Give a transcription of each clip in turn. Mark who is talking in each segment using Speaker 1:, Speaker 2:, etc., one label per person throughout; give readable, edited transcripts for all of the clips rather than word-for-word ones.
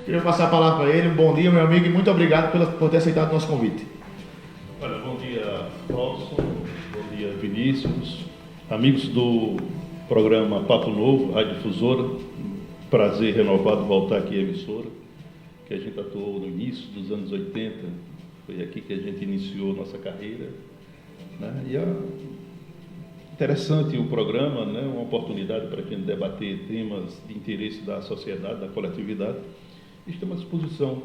Speaker 1: Queria passar a palavra para ele. Um bom dia, meu amigo, e muito obrigado por ter aceitado o nosso convite.
Speaker 2: Olha, bom dia, Robson. Bom dia, Vinícius. Amigos do programa Papo Novo, Rádio Difusora. Prazer renovado voltar aqui à emissora, que a gente atuou no início dos anos 80. Foi aqui que a gente iniciou nossa carreira, né? E é interessante o programa, né? Uma oportunidade para a gente debater temas de interesse da sociedade, da coletividade. Estamos à disposição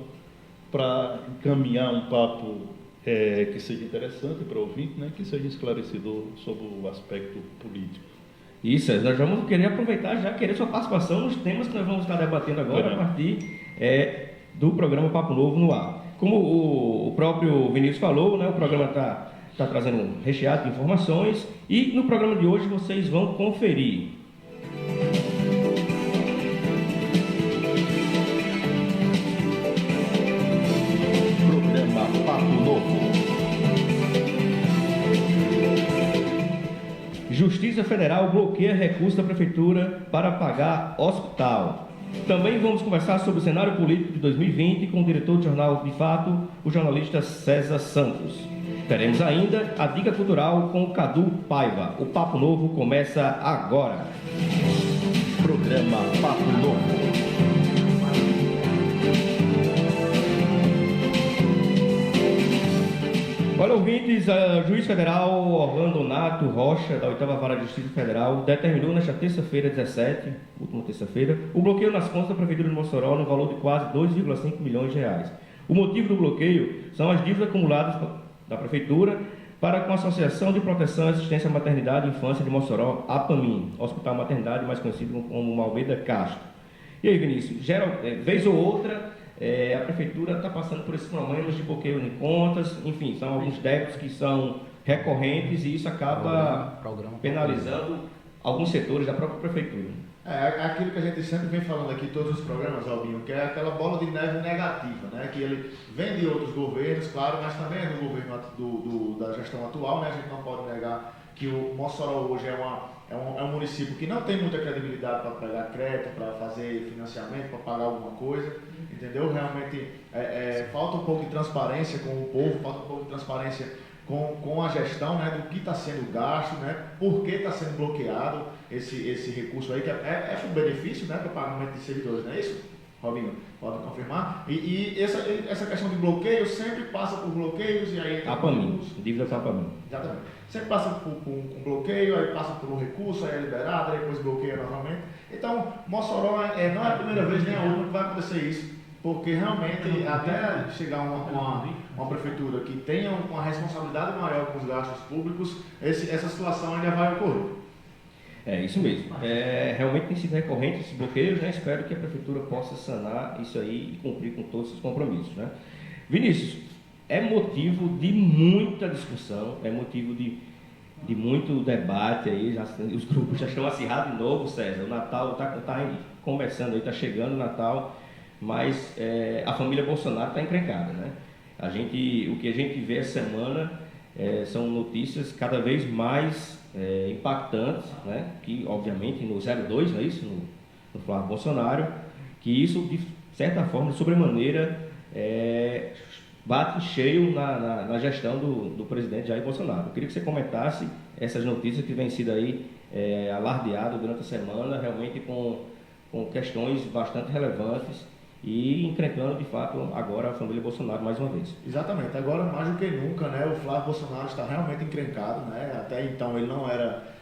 Speaker 2: para encaminhar um papo que seja interessante para o ouvinte, né? Que seja esclarecedor sobre o aspecto político.
Speaker 3: Isso, nós vamos querer aproveitar já, querer sua participação nos temas que nós vamos estar debatendo agora a partir do programa Papo Novo no ar. Como o próprio Vinícius falou, né, o programa está trazendo um recheado de informações e no programa de hoje vocês vão conferir.
Speaker 4: Programa Papo Novo.
Speaker 3: Justiça Federal bloqueia recurso da Prefeitura para pagar hospital. Também vamos conversar sobre o cenário político de 2020 com o diretor do Jornal de Fato, o jornalista César Santos. Teremos ainda a dica cultural com o Cadu Paiva. O Papo Novo começa agora.
Speaker 4: Programa Papo Novo.
Speaker 3: Olha, ouvintes, o juiz federal Orlando Nato Rocha, da 8ª Vara de Justiça Federal, determinou nesta terça-feira, 17, última terça-feira, o bloqueio nas contas da Prefeitura de Mossoró no valor de quase 2,5 milhões de reais. O motivo do bloqueio são as dívidas acumuladas da Prefeitura para com a Associação de Proteção e Assistência à Maternidade e Infância de Mossoró, APAMIM, Hospital Maternidade, mais conhecido como Almeida Castro. E aí, Vinícius, vez ou outra, a Prefeitura está passando por esses problemas de bloqueio de contas, enfim, são alguns débitos que são recorrentes e isso acaba penalizando alguns setores da própria Prefeitura.
Speaker 1: É aquilo que a gente sempre vem falando aqui em todos os programas, Albinho, que é aquela bola de neve negativa, né? Que ele vem de outros governos, claro, mas também é do governo da gestão atual, né? A gente não pode negar que o Mossoró hoje é um município que não tem muita credibilidade para pegar crédito, para fazer financiamento, para pagar alguma coisa, entendeu? Realmente falta um pouco de transparência com o povo, falta um pouco de transparência com a gestão, né, do que está sendo gasto, né, por que está sendo bloqueado esse recurso aí, que é um benefício, né, para o pagamento de servidores, não é isso, Robinho? Pode confirmar? E essa questão de bloqueio sempre passa por bloqueios e aí...
Speaker 3: APAMIM, dívida com a APAMIM.
Speaker 1: Exatamente. Sempre passa por bloqueio, aí passa por um recurso, aí é liberado, aí depois bloqueia novamente. Então, Mossoró não é a primeira vez nem a última que vai acontecer isso. Porque realmente, até chegar uma prefeitura que tenha uma responsabilidade maior com os gastos públicos, essa situação ainda vai ocorrer.
Speaker 3: É isso mesmo. Realmente tem sido recorrente esses bloqueios, né? Espero que a prefeitura possa sanar isso aí e cumprir com todos os compromissos, né? Vinícius, é motivo de muita discussão, é motivo de muito debate aí, os grupos já estão acirrados de novo, César. O Natal está começando aí, está chegando o Natal. Mas a família Bolsonaro está encrencada, né? O que a gente vê essa semana são notícias cada vez mais impactantes, né? Que obviamente no 02, não é isso? No Flávio Bolsonaro, que isso de certa forma, de sobremaneira, bate cheio na gestão do presidente Jair Bolsonaro. Eu queria que você comentasse essas notícias que vêm sido aí alardeadas durante a semana, realmente com questões bastante relevantes e encrencando de fato agora a família Bolsonaro mais uma vez.
Speaker 1: Exatamente, agora mais do que nunca, né, o Flávio Bolsonaro está realmente encrencado, né? Até então ele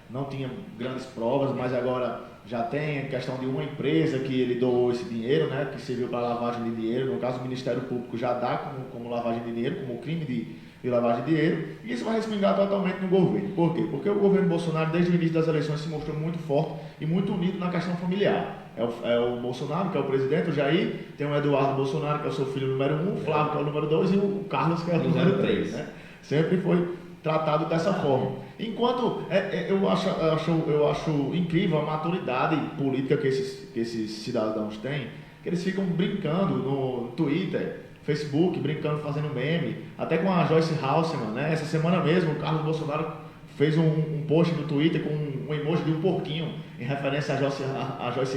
Speaker 1: não tinha grandes provas, mas agora já tem a questão de uma empresa que ele doou esse dinheiro, né, que serviu para lavagem de dinheiro. No caso, o Ministério Público já dá como lavagem de dinheiro, como crime de lavagem de dinheiro, e isso vai respingar totalmente no governo. Por quê? Porque o governo Bolsonaro, desde o início das eleições, se mostrou muito forte e muito unido na questão familiar. É o Bolsonaro, que é o presidente, o Jair, tem o Eduardo Bolsonaro, que é o seu filho número 1, o Flávio, que é o número 2, e o Carlos, que é o número 3. Né? Sempre foi tratado dessa forma. Enquanto eu acho incrível a maturidade política que esses cidadãos têm, que eles ficam brincando no Twitter, Facebook, brincando, fazendo meme, até com a Joyce Hasselman, né? Essa semana mesmo, o Carlos Bolsonaro fez um post no Twitter com um emoji de um porquinho, em referência a Joyce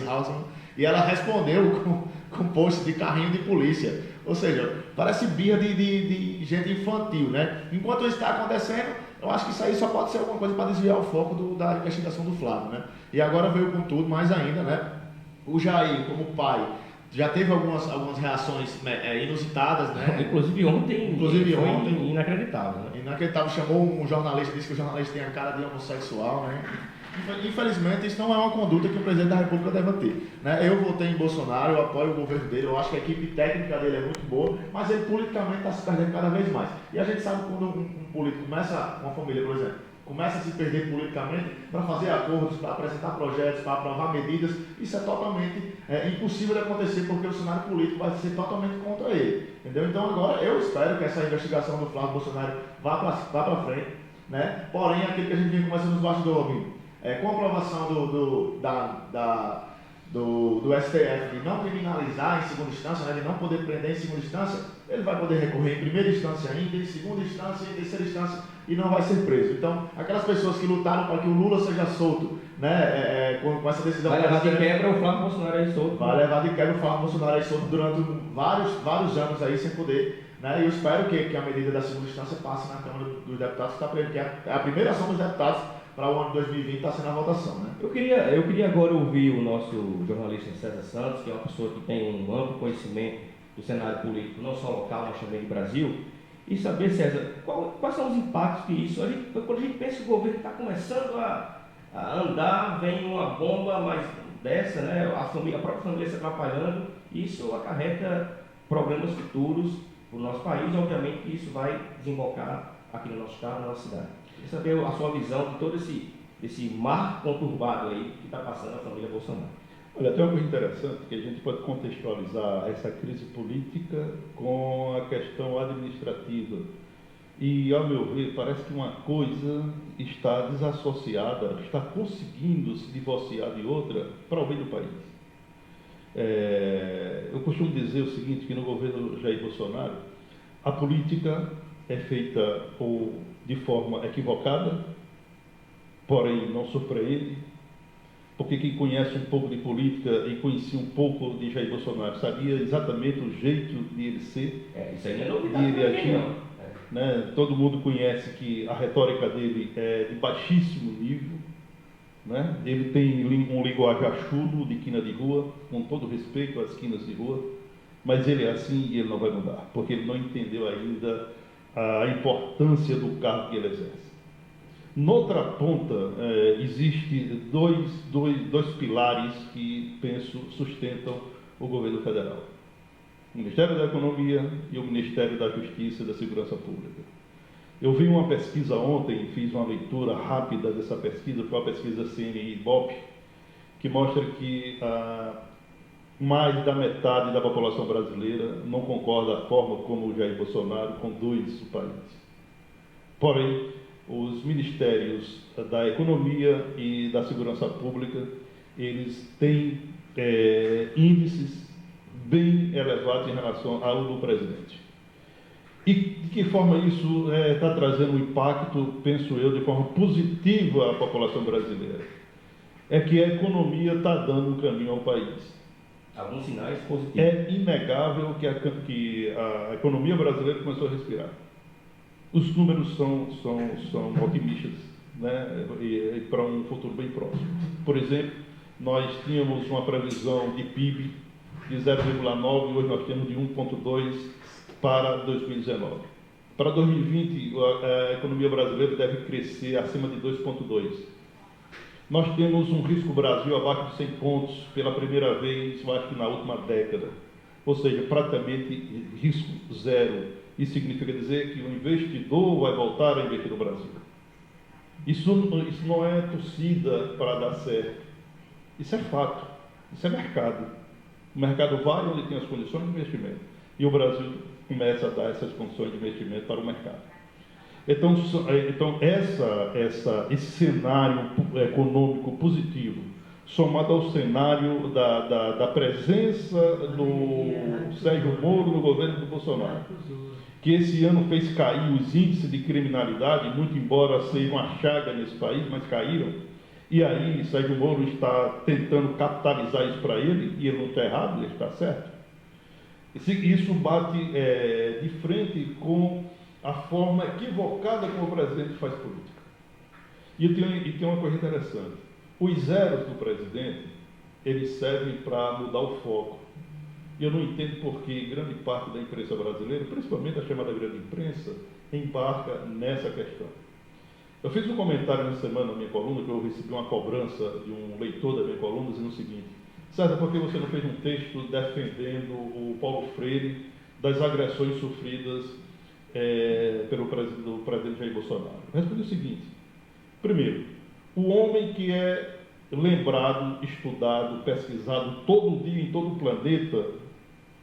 Speaker 1: Hasselman, e ela respondeu com post de carrinho de polícia. Ou seja, parece birra de gente infantil, né? Enquanto isso está acontecendo, eu acho que isso aí só pode ser alguma coisa para desviar o foco da investigação do Flávio, né? E agora veio com tudo, mais ainda, né? O Jair, como pai, já teve algumas reações inusitadas, né?
Speaker 3: Inclusive ontem foi inacreditável, né?
Speaker 1: Inacreditável, chamou um jornalista, disse que o jornalista tem a cara de homossexual, né? Infelizmente, isso não é uma conduta que o presidente da República deve ter, né? Eu votei em Bolsonaro, eu apoio o governo dele, eu acho que a equipe técnica dele é muito boa, mas ele politicamente está se perdendo cada vez mais. E a gente sabe quando um político começa, uma família, por exemplo, começa a se perder politicamente para fazer acordos, para apresentar projetos, para aprovar medidas, isso é totalmente impossível de acontecer, porque o cenário político vai ser totalmente contra ele, entendeu? Então agora eu espero que essa investigação do Flávio Bolsonaro vá para frente, né? Porém, aquilo que a gente vem conversando nos bastidores, amigo, com a aprovação do STF de não criminalizar em segunda instância, né, de não poder prender em segunda instância, ele vai poder recorrer em primeira instância ainda, em segunda instância e em terceira instância e não vai ser preso. Então, aquelas pessoas que lutaram para que o Lula seja solto, né, com essa decisão...
Speaker 3: Vai levar de quebra o Flávio Bolsonaro aí solto.
Speaker 1: Vai levar de quebra o Flávio Bolsonaro aí solto durante vários anos aí sem poder, né, e eu espero que a medida da segunda instância passe na Câmara dos Deputados, que é a primeira ação dos deputados para o ano 2020 está sendo a votação, né?
Speaker 3: Eu queria agora ouvir o nosso jornalista César Santos, que é uma pessoa que tem um amplo conhecimento do cenário político, não só local, mas também do Brasil, e saber, César, quais são os impactos que isso... Quando a gente pensa que o governo está começando a andar, vem uma bomba mais dessa, né? A própria família se atrapalhando, isso acarreta problemas futuros para o nosso país, obviamente que isso vai desembocar aqui no nosso estado, na nossa cidade. Queria saber a sua visão de todo esse mar conturbado aí que está passando a família Bolsonaro.
Speaker 2: Olha, tem uma coisa interessante que a gente pode contextualizar essa crise política com a questão administrativa. E, ao meu ver, parece que uma coisa está desassociada, está conseguindo se divorciar de outra para o bem do país. Eu costumo dizer o seguinte, que no governo Jair Bolsonaro, a política é feita de forma equivocada, porém não surpreende, porque quem conhece um pouco de política e conhecia um pouco de Jair Bolsonaro sabia exatamente o jeito de ele ser,
Speaker 3: isso aí não é novidade
Speaker 2: de ele agir, né? Todo mundo conhece que a retórica dele é de baixíssimo nível, né? Ele tem um linguajachulo de quina de rua, com todo respeito às quinas de rua, mas ele é assim e ele não vai mudar, porque ele não entendeu ainda a importância do cargo que ele exerce. Noutra ponta, existem dois pilares que, penso, sustentam o governo federal. O Ministério da Economia e o Ministério da Justiça e da Segurança Pública. Eu vi uma pesquisa ontem, fiz uma leitura rápida dessa pesquisa, foi uma pesquisa CNI-BOP, que mostra que mais da metade da população brasileira não concorda da forma como o Jair Bolsonaro conduz o país. Porém, os ministérios da Economia e da Segurança Pública, eles têm índices bem elevados em relação ao do presidente. E de que forma isso está trazendo um impacto, penso eu, de forma positiva à população brasileira? É que a economia está dando um caminho ao país.
Speaker 3: Alguns sinais positivos.
Speaker 2: É inegável que a economia brasileira começou a respirar. Os números são otimistas, né? E para um futuro bem próximo. Por exemplo, nós tínhamos uma previsão de PIB de 0,9 e hoje nós temos de 1,2 para 2019. Para 2020, a economia brasileira deve crescer acima de 2,2. Nós temos um risco Brasil abaixo de 100 pontos pela primeira vez, eu acho que na última década. Ou seja, praticamente risco zero. Isso significa dizer que o investidor vai voltar a investir no Brasil. Isso não é torcida para dar certo. Isso é fato. Isso é mercado. O mercado vai onde tem as condições de investimento. E o Brasil começa a dar essas condições de investimento para o mercado. Então esse cenário econômico positivo, somado ao cenário da presença do Sérgio Moro no governo do Bolsonaro, que esse ano fez cair os índices de criminalidade, muito embora seja uma chaga nesse país, mas caíram. E aí Sérgio Moro está tentando capitalizar isso para ele, e ele não está errado, ele está certo. Isso bate de frente com a forma equivocada como o presidente faz política. E tem uma coisa interessante. Os zeros do presidente, eles servem para mudar o foco. E eu não entendo por que grande parte da imprensa brasileira, principalmente a chamada grande imprensa, embarca nessa questão. Eu fiz um comentário nessa semana na minha coluna, que eu recebi uma cobrança de um leitor da minha coluna, dizendo o seguinte: César, por que você não fez um texto defendendo o Paulo Freire das agressões sofridas pelo presidente Jair Bolsonaro? Eu respondi o seguinte: primeiro, o homem que é lembrado, estudado, pesquisado todo dia em todo o planeta,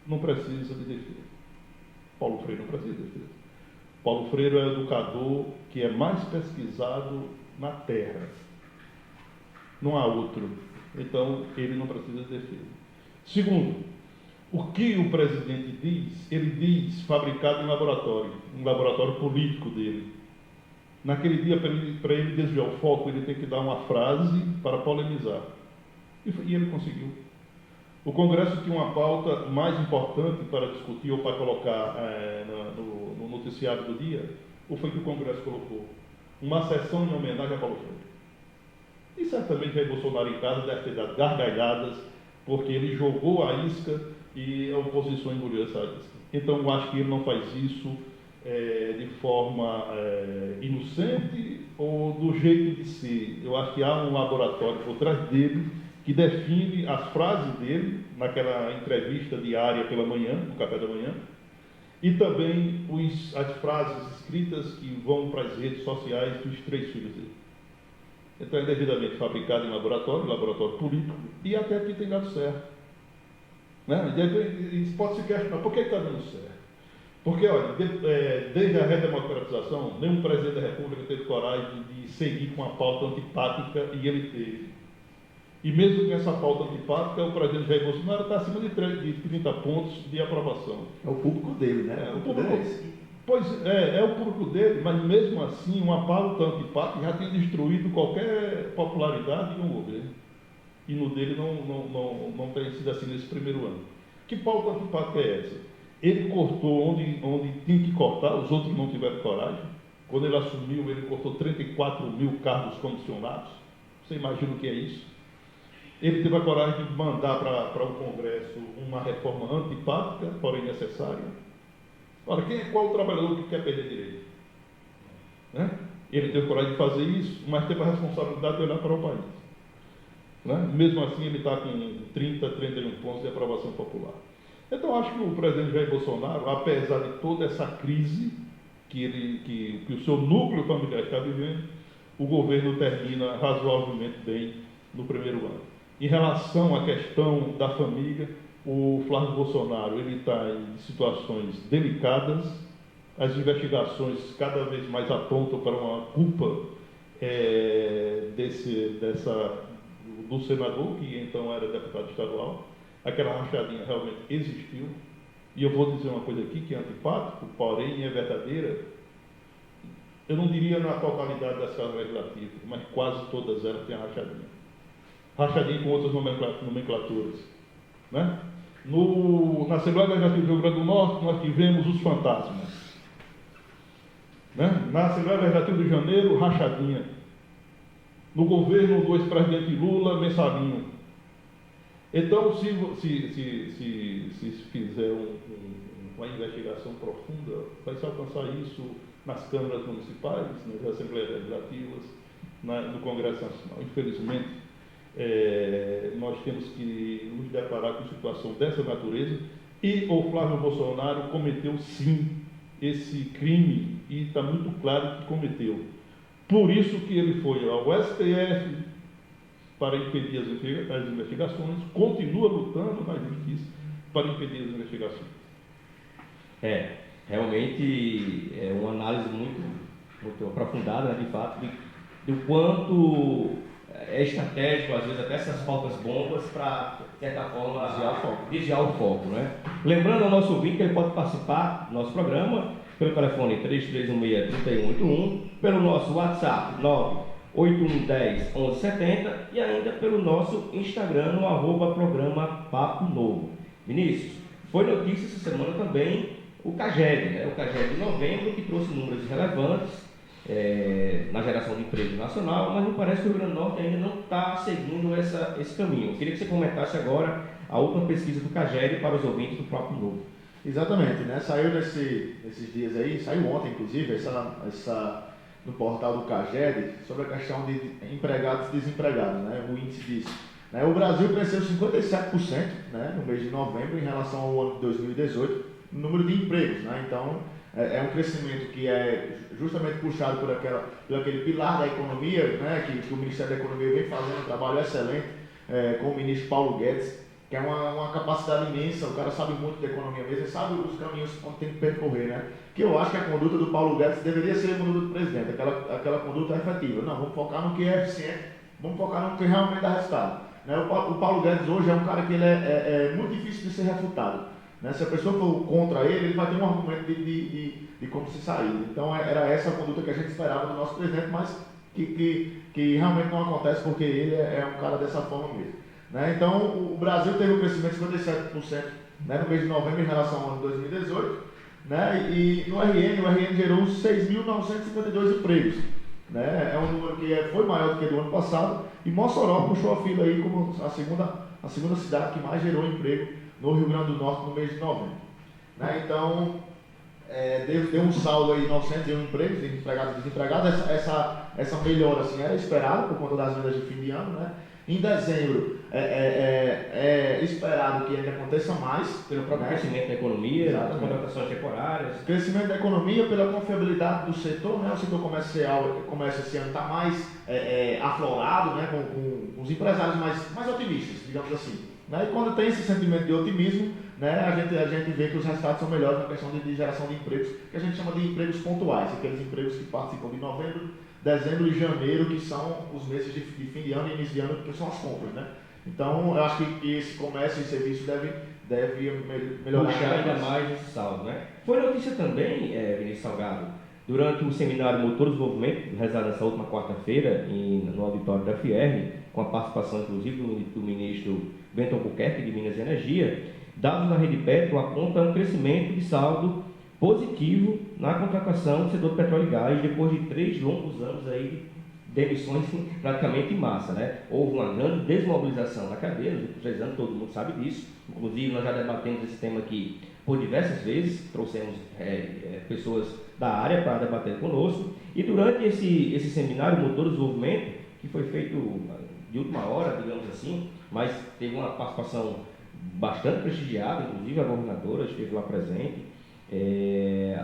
Speaker 2: não precisa de defesa. Paulo Freire não precisa de defesa. Paulo Freire é o educador que é mais pesquisado na Terra. Não há outro. Então, ele não precisa de defesa. Segundo, o que o presidente diz? Ele diz fabricado em um laboratório político dele. Naquele dia, para ele desviar o foco, ele tem que dar uma frase para polemizar. E ele conseguiu. O Congresso tinha uma pauta mais importante para discutir ou para colocar no noticiário do dia. Ou foi que o Congresso colocou? Uma sessão em homenagem a Paulo Freire. E certamente Jair Bolsonaro em casa deve ter dado gargalhadas, porque ele jogou a isca e a oposição engoliu essa isca. Então eu acho que ele não faz isso de forma inocente ou do jeito de ser. Eu acho que há um laboratório por trás dele que define as frases dele naquela entrevista diária pela manhã, no café da manhã, e também as frases escritas que vão para as redes sociais dos 3 filhos dele. Então é devidamente fabricado em laboratório político, e até aqui tem dado certo. Né? Isso pode se questionar, por que está dando certo? Porque, olha, desde a redemocratização, nenhum presidente da República teve coragem de seguir com a pauta antipática, e ele teve. E mesmo com essa pauta antipática, o presidente Jair Bolsonaro está acima de 30 pontos de aprovação.
Speaker 1: É o público dele, né?
Speaker 2: O público dele. Pois é o público dele, mas mesmo assim, uma pauta antipática já tem destruído qualquer popularidade de um governo. E no dele não tem sido assim nesse primeiro ano. Que pauta antipática é essa? Ele cortou onde tinha que cortar, os outros não tiveram coragem. Quando ele assumiu, ele cortou 34 mil cargos comissionados. Você imagina o que é isso? Ele teve a coragem de mandar para o Congresso uma reforma antipática, porém necessária. Ora, qual o trabalhador que quer perder direito? Né? Ele teve coragem de fazer isso, mas teve a responsabilidade de olhar para o país. Né? Mesmo assim, ele está com 31 pontos de aprovação popular. Então, acho que o presidente Jair Bolsonaro, apesar de toda essa crise que o seu núcleo familiar está vivendo, o governo termina razoavelmente bem no primeiro ano. Em relação à questão da família, o Flávio Bolsonaro ele está em situações delicadas, as investigações cada vez mais apontam para uma culpa do senador, que então era deputado estadual. Aquela rachadinha realmente existiu, e eu vou dizer uma coisa aqui que é antipático, porém é verdadeira. Eu não diria na totalidade das casas legislativas, mas quase todas elas têm a rachadinha. Rachadinha com outras nomenclaturas. Né? Na Assembleia Legislativa do Rio Grande do Norte, nós tivemos os fantasmas. Né? Na Assembleia Legislativa do Rio de Janeiro, rachadinha. No governo do ex-presidente Lula, mensalinho. Então, se fizer uma investigação profunda, vai se alcançar isso nas câmaras municipais, nas assembleias legislativas, no Congresso Nacional. Infelizmente, nós temos que nos deparar com situação dessa natureza, e o Flávio Bolsonaro cometeu sim esse crime, e está muito claro que cometeu. Por isso que ele foi ao STF para impedir as investigações, continua lutando na justiça para impedir as investigações.
Speaker 3: Realmente é uma análise muito aprofundada, né, de fato, do quanto é estratégico, às vezes, até essas pautas bombas para, de certa forma, desviar o foco. Né? Lembrando ao nosso ouvinte que ele pode participar do nosso programa pelo telefone 3316-3181, pelo nosso WhatsApp 98110-1170 e ainda pelo nosso Instagram no @programa Papo Novo. Vinícius, Foi notícia essa semana também o CAGED, né? O CAGED de novembro, que trouxe números relevantes na geração de emprego nacional, mas me parece que o Rio Grande do Norte ainda não está seguindo esse caminho. Eu queria que você comentasse agora a última pesquisa do CAGED para os ouvintes do Papo Novo.
Speaker 1: Exatamente, né? Saiu nesses dias aí, saiu ontem inclusive, no portal do CAGED, sobre a questão de empregados e desempregados, né? O índice disso. Né? O Brasil cresceu 57%, né? No mês de novembro em relação ao ano de 2018, no número de empregos, né? Então, é um crescimento que é justamente puxado por aquele pilar da economia, né? Que o Ministério da Economia vem fazendo um trabalho excelente com o ministro Paulo Guedes, que é uma capacidade imensa, o cara sabe muito da economia mesmo, ele sabe os caminhos onde tem que percorrer, né? Que eu acho que a conduta do Paulo Guedes deveria ser a conduta do presidente, aquela conduta efetiva. Não, vamos focar no que é eficiente, vamos focar no que realmente dá resultado. Né? O Paulo Guedes hoje é um cara que ele é muito difícil de ser refutado. Né? Se a pessoa for contra ele vai ter um argumento de como se sair. Então era essa a conduta que a gente esperava do nosso presidente, mas que realmente não acontece porque ele é um cara dessa forma mesmo. Né? Então, o Brasil teve um crescimento de 57%, né, no mês de novembro em relação ao ano de 2018, né? E no RN, o RN gerou 6.952 empregos. Né? É um número que foi maior do que do ano passado, e Mossoró puxou a fila aí como a segunda cidade que mais gerou emprego no Rio Grande do Norte no mês de novembro. Né? Então, deu um saldo aí de 901 empregos, de empregados e desempregados. Essa melhora assim, era esperada por conta das vendas de fim de ano. Né? Em dezembro, é esperado que ainda aconteça mais.
Speaker 3: Pelo próprio crescimento da economia, das contratações temporárias.
Speaker 1: Crescimento da economia, pela confiabilidade do setor, né? O setor começa esse ano está mais aflorado, né? Com os empresários mais otimistas, digamos assim. Né? E quando tem esse sentimento de otimismo, né? a gente vê que os resultados são melhores na questão de geração de empregos, que a gente chama de empregos pontuais, aqueles empregos que participam de novembro, dezembro e janeiro, que são os meses de fim de ano e início de ano, que são as compras, né? Então, eu acho que esse comércio e serviço deve melhorar.
Speaker 3: Puxar ainda mais esse saldo, né? Foi notícia também, Vinícius Salgado, durante o seminário Motor do Desenvolvimento, realizado nessa última quarta-feira, no auditório da FIERN, com a participação, inclusive, do ministro Bento Albuquerque, de Minas e Energia, dados da Rede Petro apontam um crescimento de saldo positivo na contratação do setor do petróleo e gás, depois de 3 longos anos aí de emissões praticamente em massa. Né? Houve uma grande desmobilização na cadeia, nos últimos 3 anos, todo mundo sabe disso. Inclusive, nós já debatemos esse tema aqui por diversas vezes, trouxemos pessoas da área para debater conosco. E durante esse seminário Motor do Desenvolvimento, que foi feito de última hora, digamos assim, mas teve uma participação bastante prestigiada, inclusive a governadora esteve lá presente.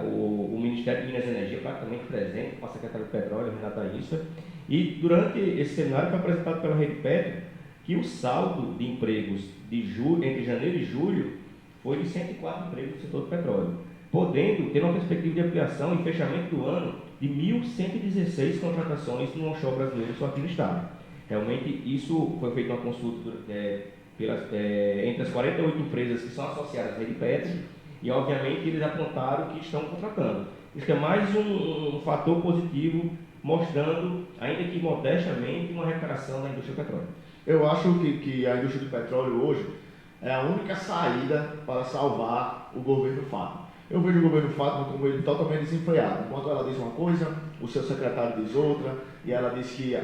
Speaker 3: O Ministério de Minas e Energia praticamente presente, com a secretária do Petróleo, Renata Issa, e durante esse seminário foi apresentado pela Rede Petro que o saldo de empregos entre janeiro e julho foi de 104 empregos no setor do petróleo, podendo ter uma perspectiva de ampliação e fechamento do ano de 1.116 contratações no onshore brasileiro só aqui no estado. Realmente, isso foi feito uma consulta entre as 48 empresas que são associadas à Rede Petro, e obviamente eles apontaram que estão contratando. Isso é mais um fator positivo, mostrando, ainda que modestamente, uma recuperação da indústria do petróleo.
Speaker 1: Eu acho que a indústria do petróleo hoje é a única saída para salvar o governo Fátima. Eu vejo o governo Fátima como ele totalmente desenfreado. Enquanto ela diz uma coisa, o seu secretário diz outra, e ela diz que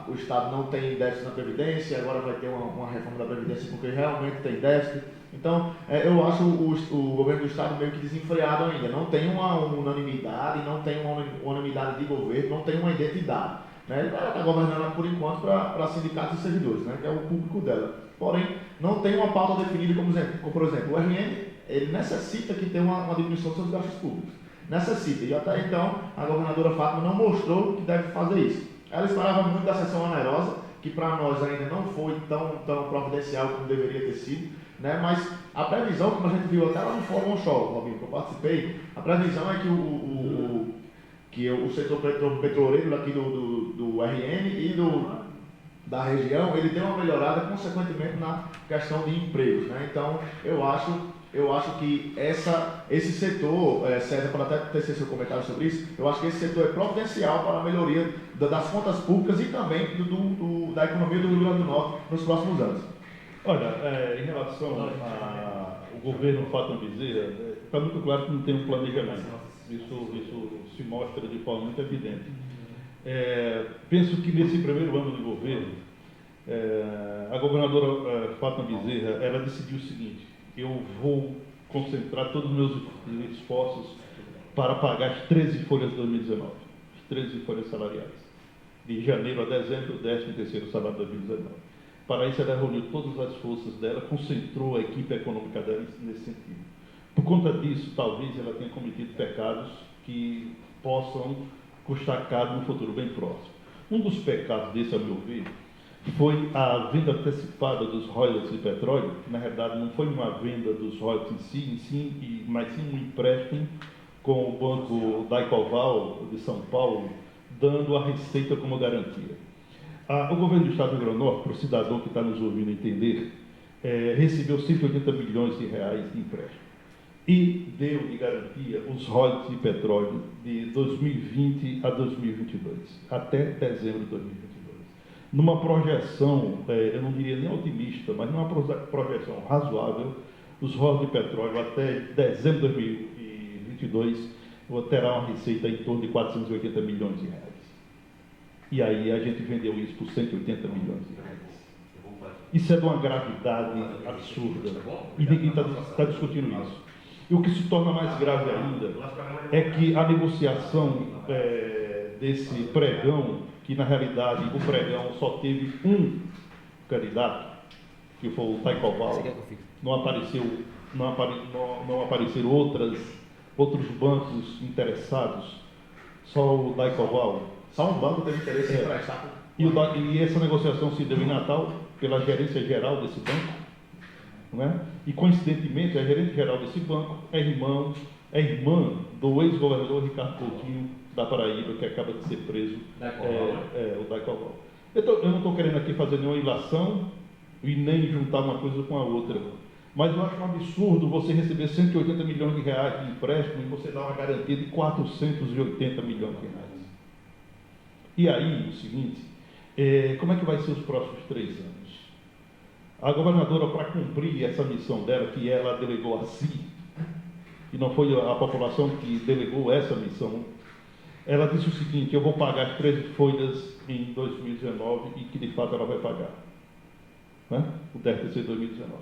Speaker 1: o Estado não tem déficit na Previdência, agora vai ter uma reforma da Previdência porque realmente tem déficit. Então, eu acho o governo do Estado meio que desenfreado ainda. Não tem uma unanimidade, não tem uma unanimidade de governo, não tem uma identidade. Né? Ela está governando por enquanto para sindicatos e servidores, né? Que é o público dela. Porém, não tem uma pauta definida como por exemplo, o RN, ele necessita que tenha uma diminuição dos seus gastos públicos. Necessita. E até então, a governadora Fátima não mostrou que deve fazer isso. Ela esperava muito da sessão onerosa, que para nós ainda não foi tão providencial como deveria ter sido. Né? Mas a previsão, como a gente viu até lá no Fórum Onshore, Robinho, que eu participei, a previsão é que o setor petroleiro aqui do RN e da região, ele tem uma melhorada consequentemente na questão de empregos. Né? Então, eu acho que esse setor, César, para até tecer seu comentário sobre isso, eu acho que esse setor é providencial para a melhoria das contas públicas e também da economia do Rio Grande do Norte nos próximos anos.
Speaker 2: Olha, em relação ao governo Fátima Bezerra, está muito claro que não tem um planejamento. Isso se mostra de forma muito evidente. Penso que nesse primeiro ano de governo, a governadora Fátima Bezerra, ela decidiu o seguinte: eu vou concentrar todos os meus esforços para pagar as 13 folhas de 2019, as 13 folhas salariais, de janeiro a dezembro, 13º salário de 2019. Para isso, ela reuniu todas as forças dela, concentrou a equipe econômica dela nesse sentido. Por conta disso, talvez ela tenha cometido pecados que possam custar caro no futuro bem próximo. Um dos pecados desse, a meu ver, foi a venda antecipada dos royalties de petróleo, que na realidade não foi uma venda dos royalties em si, mas sim um empréstimo com o Banco Daicoval de São Paulo, dando a receita como garantia. O governo do Estado do Rio Grande do Norte, para o cidadão que está nos ouvindo entender, recebeu 180 milhões de reais de empréstimo e deu de garantia os royalties de petróleo de 2020 a 2022, até dezembro de 2022. Numa projeção, eu não diria nem otimista, mas numa projeção razoável, os royalties de petróleo até dezembro de 2022 terá uma receita em torno de 480 milhões de reais. E aí a gente vendeu isso por 180 milhões de reais. Isso é de uma gravidade absurda. E ninguém está discutindo isso. E o que se torna mais grave ainda é que a negociação desse pregão, que na realidade o pregão só teve um candidato, que foi o Daicoval, não apareceram outros bancos interessados, só o Daicoval.
Speaker 1: Só um banco teve interesse em prestar.
Speaker 2: E essa negociação se deu em Natal pela gerência geral desse banco, não é? E coincidentemente a gerente geral desse banco é irmã do ex-governador Ricardo Coutinho da Paraíba, que acaba de ser preso, o Daicoval. Eu não estou querendo aqui fazer nenhuma ilação e nem juntar uma coisa com a outra, mas eu acho um absurdo você receber 180 milhões de reais de empréstimo e você dar uma garantia de 480 milhões de reais. E aí, o seguinte, como é que vai ser os próximos 3 anos? A governadora, para cumprir essa missão dela, que ela delegou a si, e não foi a população que delegou essa missão, ela disse o seguinte: eu vou pagar as 13 folhas em 2019 e que de fato ela vai pagar, né? O 13º 2019.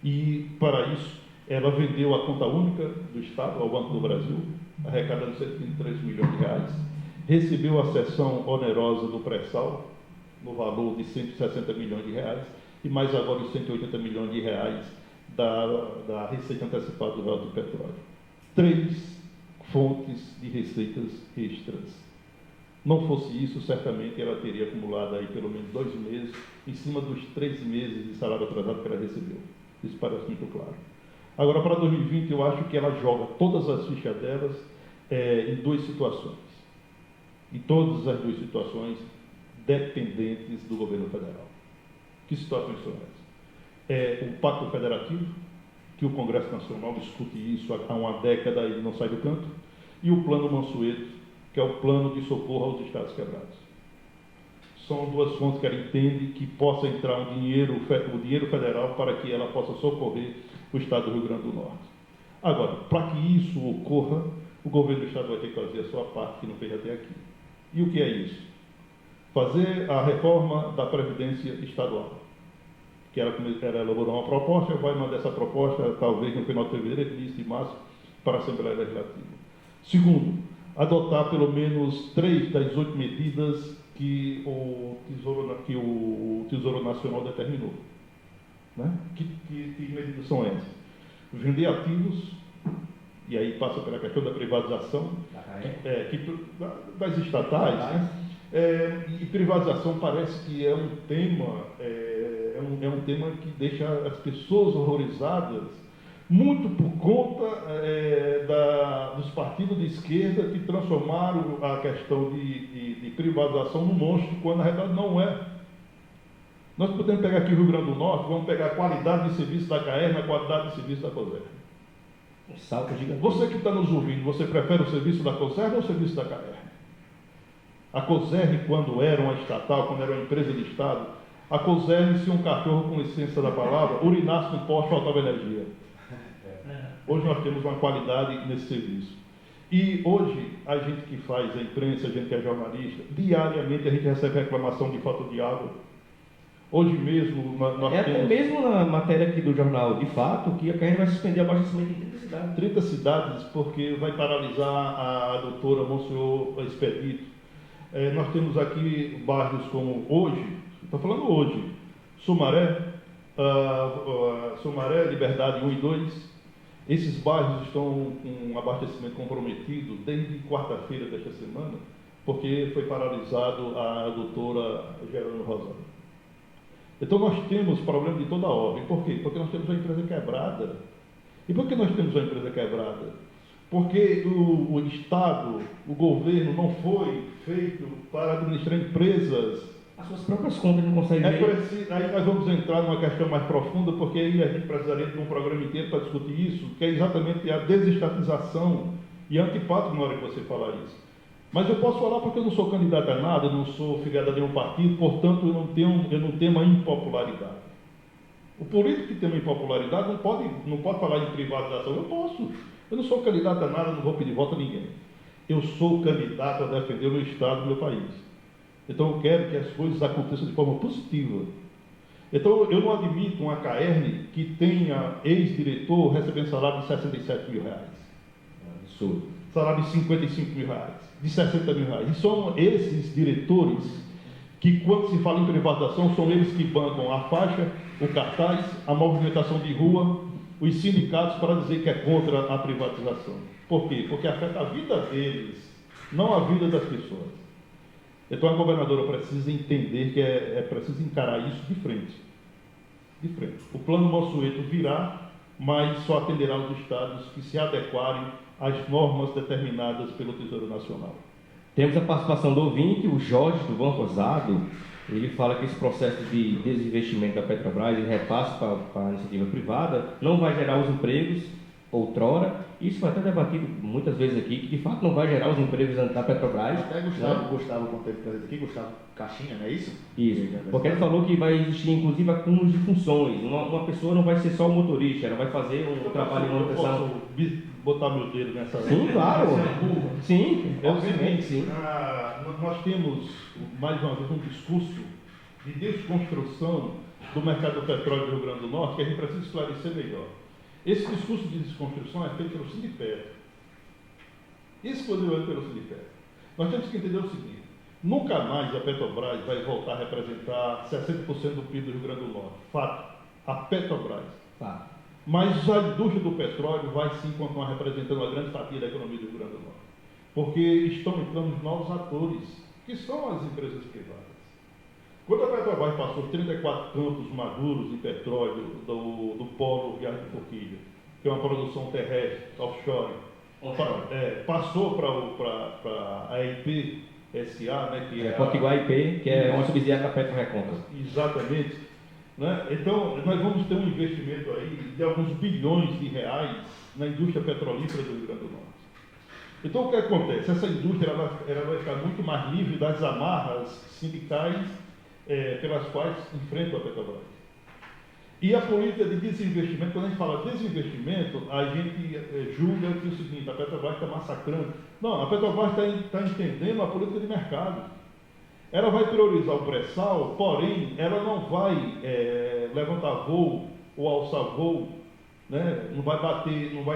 Speaker 2: E para isso, ela vendeu a conta única do Estado ao Banco do Brasil, arrecadando 123 milhões de reais. Recebeu a cessão onerosa do pré-sal, no valor de 160 milhões de reais, e mais agora os 180 milhões de reais da receita antecipada do royalties de petróleo. 3 fontes de receitas extras. Não fosse isso, certamente ela teria acumulado aí pelo menos 2 meses, em cima dos 3 meses de salário atrasado que ela recebeu. Isso parece muito claro. Agora, para 2020, eu acho que ela joga todas as fichas delas em 2 situações. E todas as 2 situações dependentes do governo federal. Que situações são essas? O Pacto Federativo, que o Congresso Nacional discute isso há uma década e não sai do canto, e o Plano Mansueto, que é o plano de socorro aos estados quebrados. São 2 fontes que ela entende que possa entrar o dinheiro federal para que ela possa socorrer o estado do Rio Grande do Norte. Agora, para que isso ocorra, o governo do estado vai ter que fazer a sua parte, que não fez até aqui. E o que é isso? Fazer a reforma da Previdência Estadual, que ela elaborou uma proposta, vai mandar essa proposta, talvez no final de fevereiro, início de março, para a Assembleia Legislativa. Segundo, adotar pelo menos 3 das 8 medidas que o Tesouro Nacional determinou. Né? Que medidas são essas? Vender ativos, e aí passa pela questão da privatização, das estatais, né? E privatização parece que é um tema que deixa as pessoas horrorizadas, muito por conta dos partidos de esquerda que transformaram a questão de privatização num monstro, quando na realidade não é. Nós podemos pegar aqui o Rio Grande do Norte, vamos pegar a qualidade de serviço da CAERN, a qualidade de serviço da COSERN.
Speaker 3: Um salto gigante.
Speaker 2: Você que está nos ouvindo, você prefere o serviço da COSERN ou o serviço da CAERN? A COSERN, quando era uma estatal, quando era uma empresa de Estado, a COSERN, se um cachorro, com licença da palavra, urinasse no poste, faltava energia. Hoje nós temos uma qualidade nesse serviço. E hoje, a gente que faz a imprensa, a gente que é jornalista, diariamente a gente recebe reclamação de falta de água. Hoje mesmo nós
Speaker 3: Até
Speaker 2: temos...
Speaker 3: mesmo na matéria aqui do jornal, de fato, que a gente vai suspender o abastecimento em 30 cidades.
Speaker 2: 30 cidades, porque vai paralisar a doutora Monsenhor Expedito. Nós temos aqui bairros como hoje, estou falando hoje, Sumaré, Liberdade 1 e 2. Esses bairros estão com um abastecimento comprometido desde quarta-feira desta semana, porque foi paralisado a doutora Gerando Rosário. Então nós temos problema de toda ordem. Por quê? Porque nós temos uma empresa quebrada. E por que nós temos uma empresa quebrada? Porque o Estado, o governo não foi feito para administrar empresas.
Speaker 3: As suas próprias contas não conseguem ver.
Speaker 2: Aí nós vamos entrar numa questão mais profunda, porque aí a gente precisaria de um programa inteiro para discutir isso, que é exatamente a desestatização, e é antipático na hora que você falar isso. Mas eu posso falar porque eu não sou candidato a nada, eu não sou filiado a nenhum partido, portanto eu não tenho uma impopularidade. O político que tem uma impopularidade não pode falar em privatização. Eu posso. Eu não sou candidato a nada, não vou pedir voto a ninguém. Eu sou candidato a defender o meu Estado, o meu país. Então eu quero que as coisas aconteçam de forma positiva. Então eu não admito uma CAERN que tenha ex-diretor recebendo salário de 67 mil reais.
Speaker 3: Absurdo.
Speaker 2: Salário de 55 mil reais, de 60 mil reais. E são esses diretores que, quando se fala em privatização, são eles que bancam a faixa, o cartaz, a movimentação de rua, os sindicatos para dizer que é contra a privatização. Por quê? Porque afeta a vida deles, não a vida das pessoas. Então a governadora precisa entender que é preciso encarar isso de frente. De frente. O plano Mansueto virá, mas só atenderá os estados que se adequarem às normas determinadas pelo Tesouro Nacional.
Speaker 3: Temos a participação do ouvinte, o Jorge do Banco Rosado. Ele fala que esse processo de desinvestimento da Petrobras e repasse para a iniciativa privada não vai gerar os empregos outrora. Isso foi até debatido muitas vezes aqui, que de fato não vai gerar os empregos da Petrobras.
Speaker 1: Até Gustavo, quando teve presente aqui, Gustavo Caixinha, não é isso?
Speaker 3: Isso, porque ele falou que vai existir inclusive acúmulos de funções. Uma pessoa não vai ser só o motorista, ela vai fazer um trabalho de manutenção.
Speaker 2: Posso botar meu dedo nessa...
Speaker 3: Sim, claro. Sim, obviamente, sim.
Speaker 2: Nós temos, mais uma vez, um discurso de desconstrução do mercado do petróleo do Rio Grande do Norte que a gente precisa esclarecer melhor. Esse discurso de desconstrução é feito pelo Sindipeto, exclusivamente pelo Sindipeto. Nós temos que entender o seguinte: nunca mais a Petrobras vai voltar a representar 60% do PIB do Rio Grande do Norte. Fato. A Petrobras.
Speaker 3: Fato.
Speaker 2: Mas a indústria do petróleo vai sim continuar representando uma grande fatia da economia do Rio Grande do Norte. Porque estão entrando novos atores, que são as empresas privadas. Quando a Petrobras passou os 34 campos maduros de petróleo do polo Viagem de Forquilha, que é uma produção terrestre, offshore, passou para a EIP SA, né, que é
Speaker 3: Potiguar IP, que é uma subsidiária da Petro Recôncavo.
Speaker 2: Exatamente. Né? Então, nós vamos ter um investimento aí de alguns bilhões de reais na indústria petrolífera do Rio Grande do Norte. Então, o que acontece? Essa indústria ela vai ficar muito mais livre das amarras sindicais pelas quais enfrentam a Petrobras. E a política de desinvestimento, quando a gente fala desinvestimento, a gente julga que é o seguinte: a Petrobras está massacrando. Não, a Petrobras está entendendo a política de mercado. Ela vai priorizar o pré-sal, porém, ela não vai levantar voo ou alçar voo, né? Não vai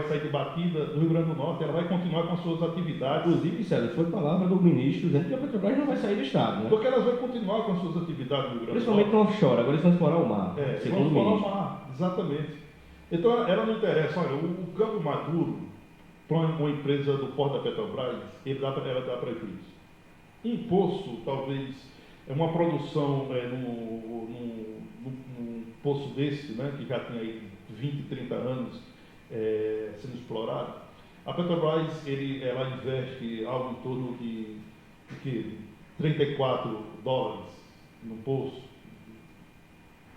Speaker 2: sair de batida do Rio Grande do Norte, ela vai continuar com as suas atividades.
Speaker 3: Inclusive, Célio, foi palavra do ministro dizendo que a Petrobras não vai sair do Estado, né?
Speaker 2: Porque elas vão continuar com as suas atividades no Rio Grande do Norte.
Speaker 3: Principalmente no offshore, agora eles vão explorar o mar.
Speaker 2: Vão explorar o mar, exatamente. Então, ela não interessa. Olha, o campo maduro, para uma empresa do porto da Petrobras, ela dá prejuízo. Um poço, talvez, uma produção num poço desse, né, que já tinha aí 20, 30 anos sendo explorado, a Petrobras ela investe algo em torno de $34 no poço.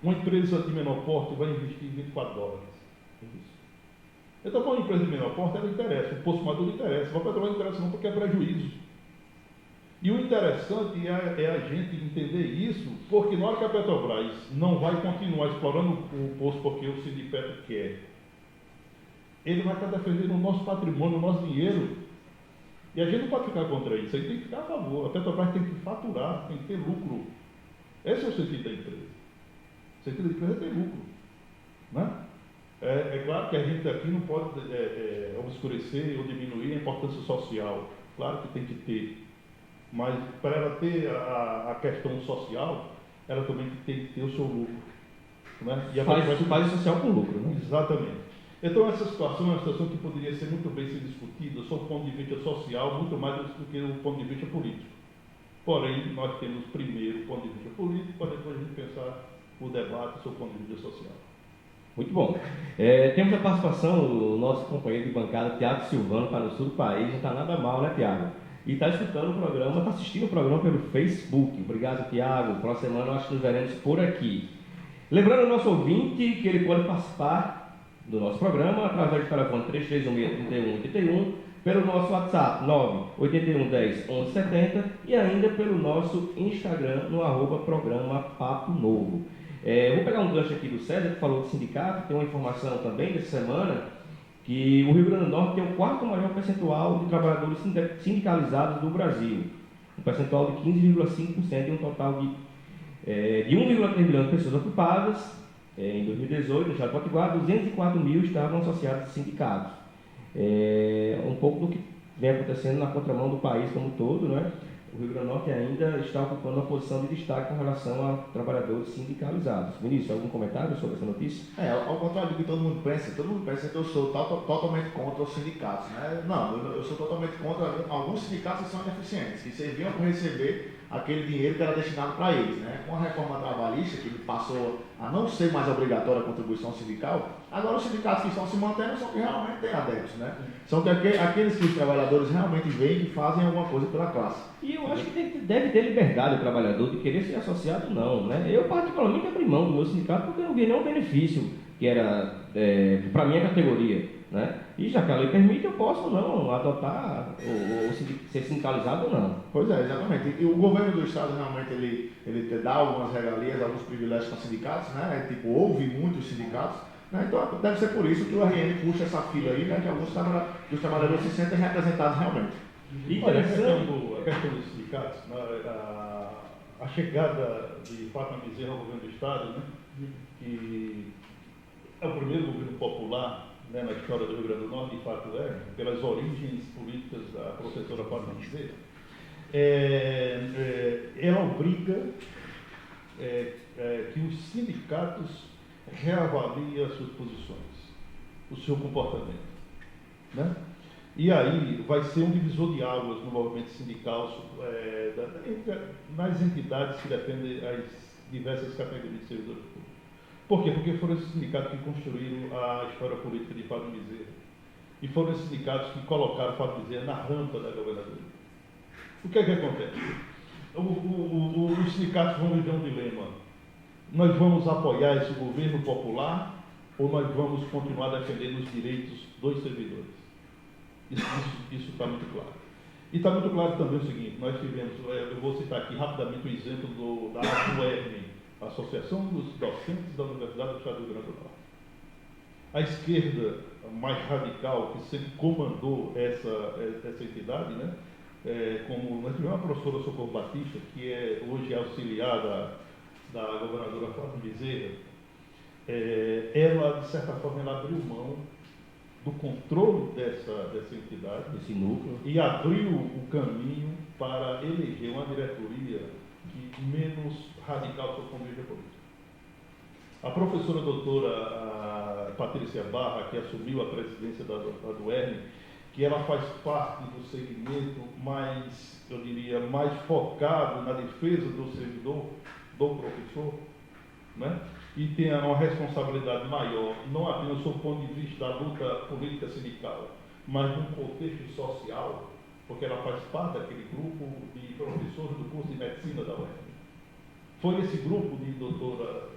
Speaker 2: Uma empresa de menor porte vai investir $24. Então, para uma empresa de menor porte, ela interessa, o poço maduro interessa, mas a Petrobras não interessa não porque é prejuízo. E o interessante é a gente entender isso, porque na hora que a Petrobras não vai continuar explorando o poço porque o Sindipeto quer, ele vai estar defendendo o nosso patrimônio, o nosso dinheiro. E a gente não pode ficar contra isso, a gente tem que ficar a favor. A Petrobras tem que faturar, tem que ter lucro. Esse é o sentido da empresa. O sentido da empresa é ter lucro. Né? É claro que a gente aqui não pode obscurecer ou diminuir a importância social. Claro que tem que ter. Mas para ela ter a questão social, ela também tem que ter o seu lucro. Né? E
Speaker 3: faz social com lucro, né?
Speaker 2: Exatamente. Então essa situação é uma situação que poderia ser muito bem ser discutida sob o ponto de vista social, muito mais do que o ponto de vista político. Porém, nós temos primeiro o ponto de vista político, para depois a gente pensar o debate sobre o ponto de vista social.
Speaker 3: Muito bom. Temos a participação do nosso companheiro de bancada, Tiago Silvano, para o sul do país. Não está nada mal, né, Tiago? E está escutando o programa, está assistindo o programa pelo Facebook. Obrigado, Tiago. Próxima semana nós nos veremos por aqui. Lembrando ao nosso ouvinte que ele pode participar do nosso programa através do telefone 3316-3181, pelo nosso WhatsApp 981101170 e ainda pelo nosso Instagram no @programa Papo Novo. Vou pegar um gancho aqui do César, que falou do sindicato. Tem uma informação também dessa semana que o Rio Grande do Norte tem o quarto maior percentual de trabalhadores sindicalizados do Brasil, um percentual de 15,5% e um total de 1,3 milhão de pessoas ocupadas. Em 2018, no estado de Potiguar, 204 mil estavam associados a sindicatos. Um pouco do que vem acontecendo na contramão do país como um todo, né? O Rio Grande do Norte ainda está ocupando uma posição de destaque com relação a trabalhadores sindicalizados. Vinícius, algum comentário sobre essa notícia?
Speaker 1: Ao contrário do que todo mundo pensa que eu sou totalmente contra os sindicatos, né? Não, eu sou totalmente contra alguns sindicatos que são ineficientes, que serviam para receber aquele dinheiro que era destinado para eles, né? Com a reforma trabalhista, que passou a não ser mais obrigatória a contribuição sindical, agora os sindicatos que estão se mantendo são que realmente têm adeptos, né? São aqueles que os trabalhadores realmente veem e fazem alguma coisa pela classe.
Speaker 3: E eu acho que deve ter liberdade o trabalhador de querer ser associado, não, né? Eu particularmente abri mão do meu sindicato porque eu não vi nenhum benefício que era para a minha categoria, né? E já que a lei permite, eu posso ou não adotar ou ser sindicalizado ou não.
Speaker 1: Pois é, exatamente. E o governo do estado realmente ele dá algumas regalias, alguns privilégios para sindicatos, né? Tipo, ouve muitos sindicatos, né? Então deve ser por isso que o RN puxa essa fila aí, né? Que alguns dos trabalhadores se sentem representados realmente.
Speaker 2: Olha, a questão dos sindicatos, a chegada de Fátima Bezerra ao governo do estado, né? Que é o primeiro governo popular, né, na história do Rio Grande do Norte, de fato pelas origens políticas da professora Fátima Bezerra, ela obriga que os sindicatos reavaliem as suas posições, o seu comportamento, né? E aí vai ser um divisor de águas no movimento sindical, nas entidades que defendem as diversas categorias de servidores públicos. Por quê? Porque foram esses sindicatos que construíram a história política de Fátima Bezerra. E foram esses sindicatos que colocaram Fátima Bezerra na rampa da governadoria. O que é que acontece? Os sindicatos vão viver um dilema. Nós vamos apoiar esse governo popular ou nós vamos continuar defendendo os direitos dos servidores? Isso está muito claro. E está muito claro também o seguinte, nós tivemos, eu vou citar aqui rapidamente o exemplo da ASUERN, Associação dos Docentes da Universidade do Estado do Rio Grande do Norte. A esquerda mais radical, que sempre comandou essa entidade, né? Como nós tivemos a professora Socorro Batista, que hoje é auxiliar da governadora Fátima Bezerra, ela, de certa forma, ela abriu mão do controle dessa entidade,
Speaker 3: desse núcleo,
Speaker 2: e abriu o caminho para eleger uma diretoria menos radical do ponto de vista político. A professora doutora Patrícia Barra, que assumiu a presidência da UERN, que ela faz parte do segmento mais, eu diria, mais focado na defesa do servidor, do professor, né? E tem uma responsabilidade maior, não apenas sob o ponto de vista da luta política sindical, mas num contexto social, porque ela faz parte daquele grupo de professores do curso de medicina da UERN. Foi esse grupo de doutora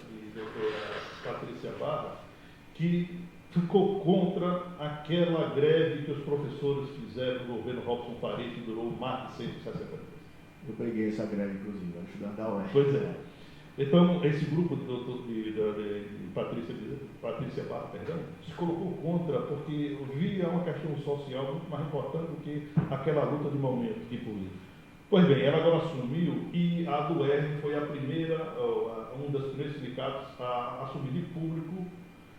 Speaker 2: Patrícia Barra que ficou contra aquela greve que os professores fizeram no governo Robson Faria, que durou mais de 160 dias.
Speaker 1: Eu peguei essa greve, inclusive, estudante da UERN.
Speaker 2: Pois é. Então, esse grupo de Patrícia Barra, perdão, se colocou contra porque via uma questão social muito mais importante do que aquela luta de momento que política. Pois bem, ela agora assumiu e a do R foi a primeira, um dos primeiros sindicatos a assumir de público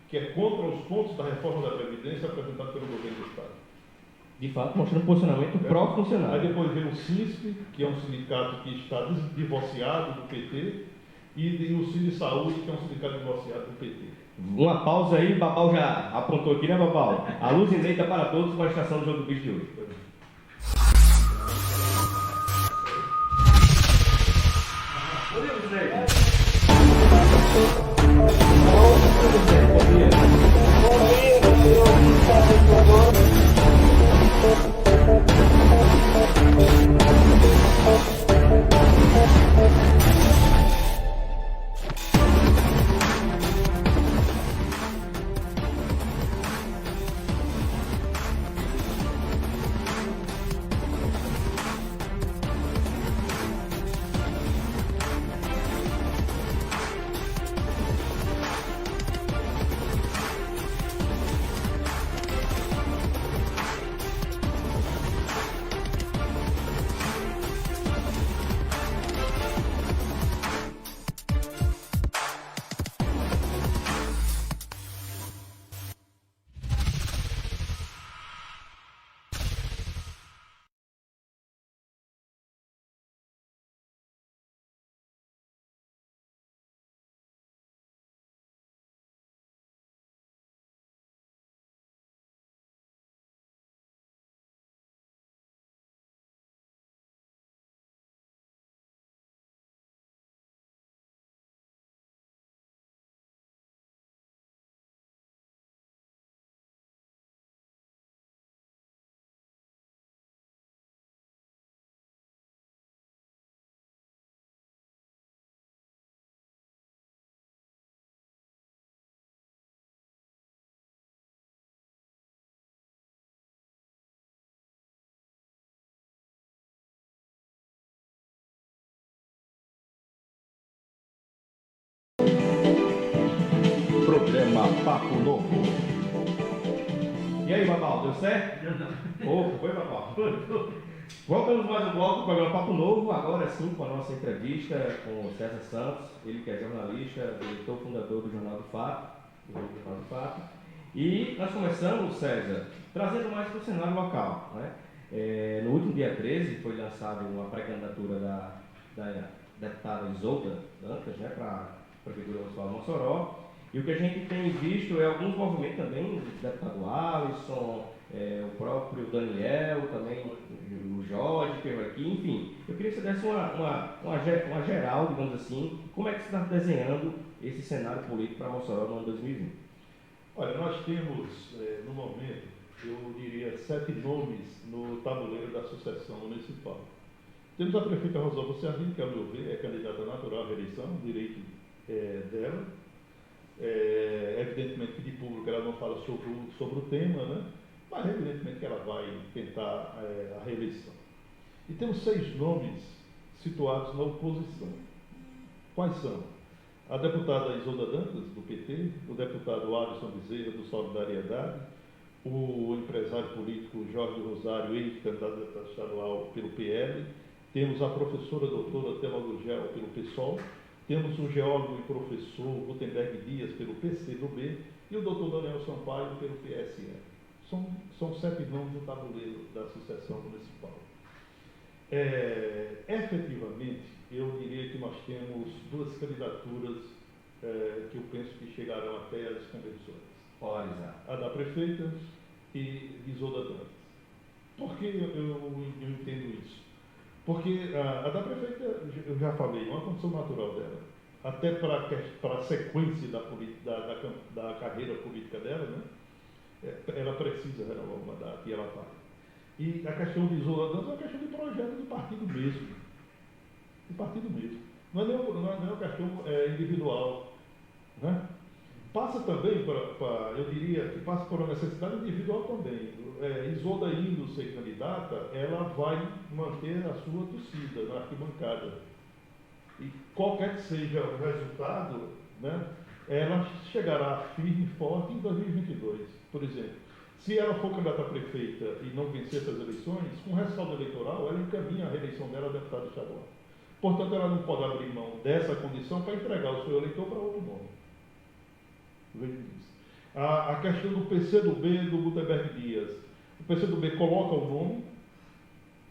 Speaker 2: que é contra os pontos da reforma da Previdência apresentado pelo governo do Estado.
Speaker 3: De fato, mostrando um posicionamento pró-funcionário.
Speaker 2: Aí depois veio o CISP, que é um sindicato que está divorciado do PT, e o Cine Saúde, que é um sindicato divorciado do PT.
Speaker 3: Uma pausa aí, o Babal já apontou aqui, né, Babal? A luz eleita para todos com a estação do Jogo do Bicho de hoje.
Speaker 4: Programa Papo Novo.
Speaker 3: E aí, Babal, deu certo? Opa, foi, Babal? Voltamos mais um bloco do programa Papo Novo, agora sim com a nossa entrevista com o César Santos, ele que é jornalista, diretor fundador do Jornal do Fato, E nós começamos, César, trazendo mais para o cenário local, né? No último dia 13 foi lançada uma pré-candidatura da deputada Isolda Dantas, né, para a Prefeitura Municipal de Mossoró. E o que a gente tem visto é alguns movimentos também, o deputado Alisson, o próprio Daniel, também o Jorge, que veio aqui, enfim. Eu queria que você desse uma geral, digamos assim, como é que você está desenhando esse cenário político para Mossoró no ano 2020?
Speaker 2: Olha, nós temos, no momento, eu diria, 7 nomes no tabuleiro da sucessão municipal. Temos a prefeita Rosalba Ciavini, que, ao meu ver, é candidata natural à reeleição, o direito dela. Evidentemente que de público ela não fala sobre o tema, né? Mas evidentemente que ela vai tentar a reeleição. E temos 6 nomes situados na oposição. Quais são? A deputada Isolda Dantas, do PT, o deputado Alisson Bezerra, do Solidariedade, o empresário político Jorge Rosário, ex-candidato a deputado estadual pelo PL, temos a professora doutora Thelma Gugel pelo PSOL, temos o geólogo e professor Gutenberg Dias pelo PCdoB e o doutor Daniel Sampaio pelo PSL. São 7 nomes no tabuleiro da sucessão municipal. Efetivamente, eu diria que nós temos 2 candidaturas que eu penso que chegarão até as convenções. A da prefeita e Isolda Dantas. Por que eu entendo isso? Porque a da prefeita, eu já falei, é uma condição natural dela. Até para a sequência da carreira política dela, né? Ela precisa renovar o mandato e ela vai. E a questão de Isolda Dantas é uma questão de projeto do partido mesmo. Do partido mesmo. Não é uma questão individual. Né? Passa também, eu diria que passa por uma necessidade individual também. Isolda indo ser candidata, ela vai manter a sua torcida na arquibancada. e qualquer que seja o resultado, né, ela chegará firme e forte em 2022. Por exemplo, se ela for candidata a prefeita e não vencer essas eleições, com o rescaldo eleitoral, ela encaminha a reeleição dela a deputada estadual. Portanto, ela não pode abrir mão dessa condição para entregar o seu eleitor para outro nome. Veja isso. A questão do PCdoB do Gutenberg Dias. O PCdoB coloca o nome,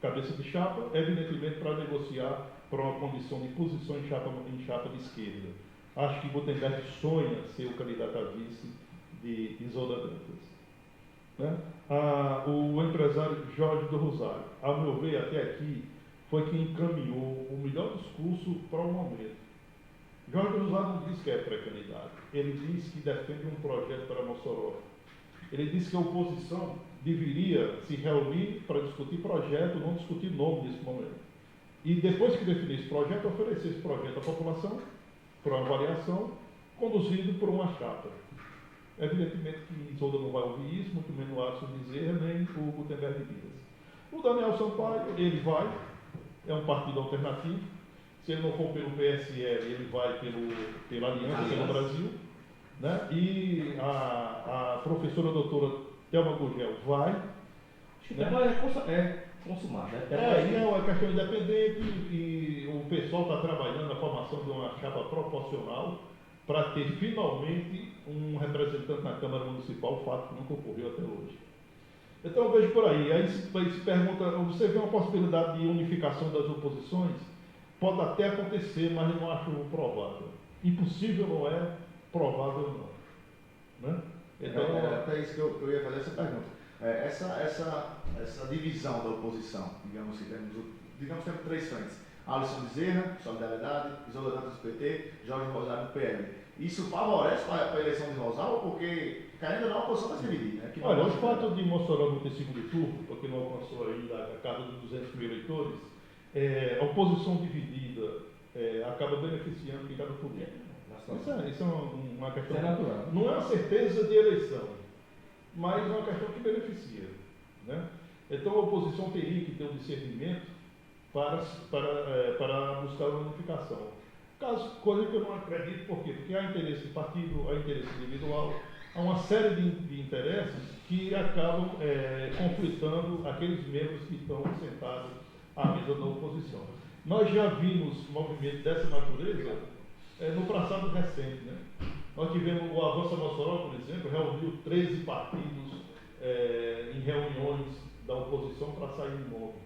Speaker 2: cabeça de chapa, evidentemente para negociar para uma condição de posição em chapa de esquerda. Acho que Gutenberg sonha ser o candidato a vice de Isolda Dantas. Né? O empresário Jorge do Rosário, ao meu ver, até aqui, foi quem encaminhou o melhor discurso para o momento. Jorge do Rosário não diz que é pré-candidato, ele diz que defende um projeto para Mossoró. Ele disse que a oposição deveria se reunir para discutir projeto, não discutir nome nesse momento. E depois que definir esse projeto, oferecer esse projeto à população para uma avaliação, conduzido por uma chapa. Evidentemente que Isolda não vai ouvir isso, muito menos o Alisson Bezerra, nem o Gutenberg Dias. O Daniel Sampaio, ele vai, é um partido alternativo. Se ele não for pelo PSL, ele vai pela Aliança pelo Brasil. Né? E a professora doutora Thelma Gugel vai.
Speaker 3: Acho que
Speaker 2: né?
Speaker 3: é consumado, né?
Speaker 2: É questão independente e o pessoal está trabalhando na formação de uma chapa proporcional para ter finalmente um representante na Câmara Municipal, fato que nunca ocorreu até hoje. Então eu vejo por aí. Aí se pergunta, você vê uma possibilidade de unificação das oposições? Pode até acontecer, mas eu não acho provável. Impossível não é, provável não. Né?
Speaker 1: Então, até isso que eu ia fazer essa pergunta. Essa divisão da oposição, digamos que temos três frentes. Alisson Bezerra, Solidariedade, Isolda Dantas do PT, Jorge Rosário do PL. Isso favorece para a eleição de Rosário, porque, querendo ou não, a oposição vai se dividir. Né?
Speaker 2: Olha, o fato de Mossoró não ter segundo turno, porque não alcançou ainda a casa dos 200 mil eleitores, a oposição dividida acaba beneficiando quem está no poder. Isso é uma questão
Speaker 3: natural.
Speaker 2: Não é uma certeza de eleição, mas é uma questão que beneficia. Né? Então a oposição teria que ter um discernimento para buscar uma unificação. Coisa que eu não acredito, por quê? Porque há interesse de partido, há interesse individual, há uma série de interesses que acabam conflitando aqueles membros que estão sentados à mesa da oposição. Nós já vimos movimentos dessa natureza no passado recente. Né? Nós tivemos o Avança Mossoró, por exemplo, reuniu 13 partidos em reuniões da oposição para sair um nome.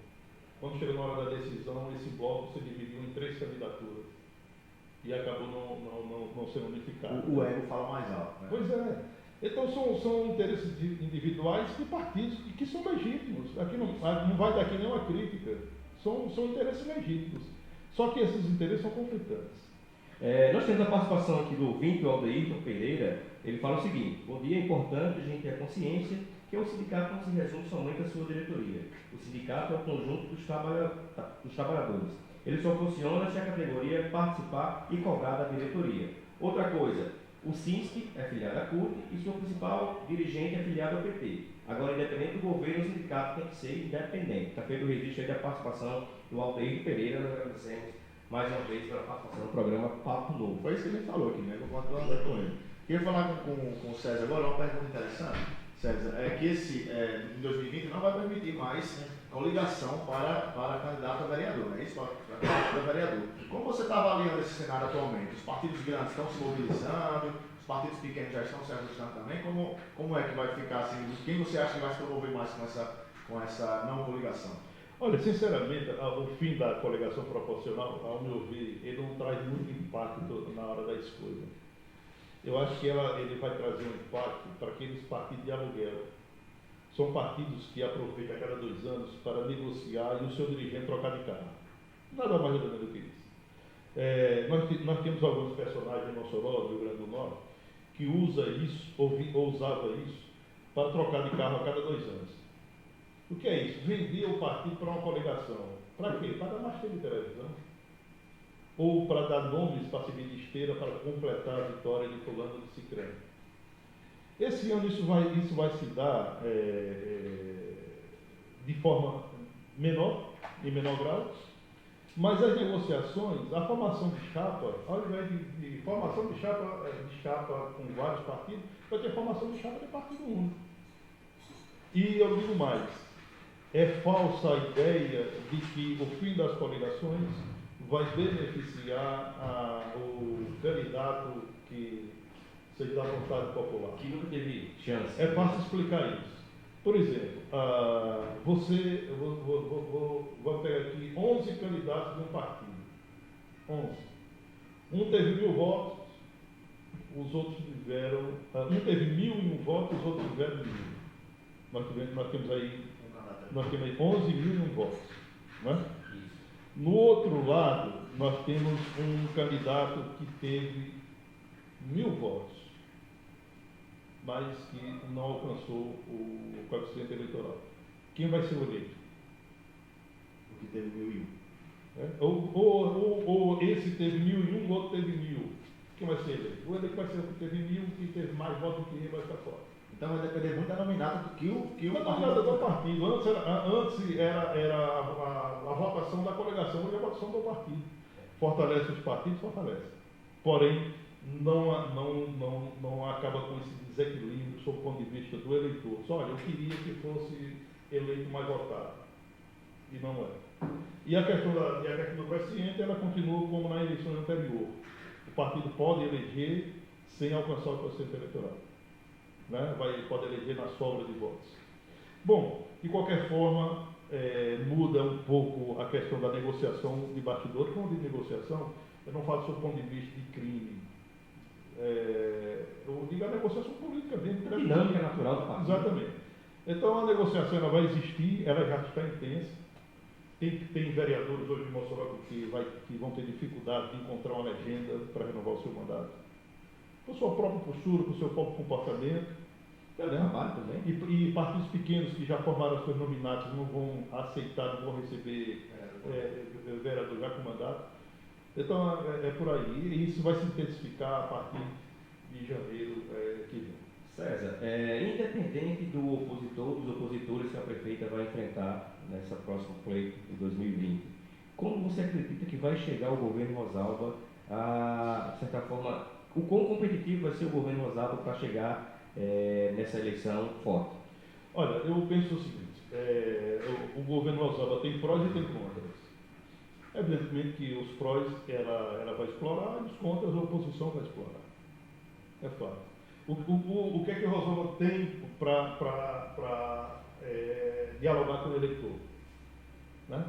Speaker 2: Quando chegou na hora da decisão, esse bloco se dividiu em 3 candidaturas e acabou não sendo unificado.
Speaker 1: O ego fala mais alto. Né?
Speaker 2: Pois é. Então são interesses individuais de partidos que são legítimos. Aqui não vai dar aqui nenhuma crítica. São interesses legítimos. Só que esses interesses são conflitantes.
Speaker 3: Nós temos a participação aqui do ouvinte, o Aldeirton Pereira. Ele fala o seguinte: bom dia, é importante a gente ter consciência que o sindicato não se resume somente à sua diretoria. O sindicato é o conjunto dos trabalhadores. Ele só funciona se a categoria participar e cobrar da diretoria. Outra coisa, o SINSC é filiado à CUT e sua principal dirigente é filiado ao PT. Agora, independente do governo, o sindicato tem que ser independente. Está feito o registro aí da participação do Aldeirton Pereira. Nós agradecemos mais uma vez pela participação no programa Papo Novo.
Speaker 1: Foi isso que ele falou aqui, né? Eu concordo com ele. Queria falar com o César agora, uma pergunta interessante. César, que em 2020 não vai permitir mais coligação para candidato a vereador, não é isso? Para candidato a vereador. Como você está avaliando esse cenário atualmente? Os partidos grandes estão se mobilizando, os partidos pequenos já estão se ajustando também. Como é que vai ficar assim? Quem você acha que vai se promover mais com essa não coligação?
Speaker 2: Olha, sinceramente, o fim da coligação proporcional, ao meu ver, ele não traz muito impacto na hora da escolha. Eu acho que ele vai trazer um impacto para aqueles partidos de aluguel. São partidos que aproveitam a cada 2 anos para negociar e o seu dirigente trocar de carro. Nada mais ou menos do que isso. Nós temos alguns personagens em Mossoró, do Rio Grande do Norte, que usa isso, ou usava isso, para trocar de carro a cada 2 anos. O que é isso? Vender o partido para uma coligação. Para quê? Para dar mais tempo de televisão. Ou para dar nomes para servir de esteira para completar a vitória de fulano de Cicrano. Esse ano isso vai se dar de forma menor, em menor grau, Mas as negociações, a formação de chapa, ao invés de formação de chapa com vários partidos, vai ter formação de chapa de partido único. E eu digo mais, é falsa a ideia de que o fim das coligações vai beneficiar o candidato que seja da vontade popular.
Speaker 3: Que nunca teve chance.
Speaker 2: É fácil explicar isso. Por exemplo, vou pegar aqui 11 candidatos de um partido. 11. Um teve 1000 votos, os outros tiveram... um teve 1001 votos, os outros tiveram 1000. Nós temos aí 11.001 votos. Não é? No outro lado, nós temos um candidato que teve 1000 votos, mas que não alcançou o coeficiente eleitoral. Quem vai ser o eleito?
Speaker 1: O que teve 1001.
Speaker 2: Ou esse teve 1001, o outro teve 1000. Quem vai ser eleito? O eleito vai ser o que teve 1000, que teve mais votos do que ele, vai ficar fora.
Speaker 1: Então vai depender muito da nominata do que o
Speaker 2: nominata do partido. Antes era a votação da coligação, hoje é a votação do partido. Fortalece os partidos, fortalece. Porém, não acaba com esse desequilíbrio sob o ponto de vista do eleitor. Só, olha, eu queria que fosse eleito mais votado. E não é. E a questão do coeficiente, ela continua como na eleição anterior. O partido pode eleger sem alcançar o coeficiente eleitoral. Né? Pode eleger na sobra de votos. Bom, de qualquer forma, muda um pouco a questão da negociação de bastidores. Quando de negociação, eu não falo sob o ponto de vista de crime. Eu digo a negociação política mesmo.
Speaker 3: A dinâmica natural do partido.
Speaker 2: Exatamente. Então a negociação ela vai existir, ela já está intensa. Tem vereadores hoje em Mossoró que vão ter dificuldade de encontrar uma legenda para renovar o seu mandato. Por sua própria postura, por seu próprio comportamento.
Speaker 3: Trabalho também.
Speaker 2: E partidos pequenos que já formaram as suas nominatas não vão aceitar, não vão receber vereador já com mandato. Então é por aí. E isso vai se intensificar a partir de janeiro que vem.
Speaker 3: César, independente do opositor, dos opositores que a prefeita vai enfrentar nessa próxima pleito de 2020, como você acredita que vai chegar o governo Rosalba a, de certa forma, o quão competitivo vai ser o governo Rosalba para chegar nessa eleição forte?
Speaker 2: Olha, eu penso o seguinte, o governo Rosalba tem prós e tem contras. Evidentemente que os prós ela vai explorar e os contras a oposição vai explorar. É fato. O que é que o Rosalba tem para dialogar com o eleitor? Né?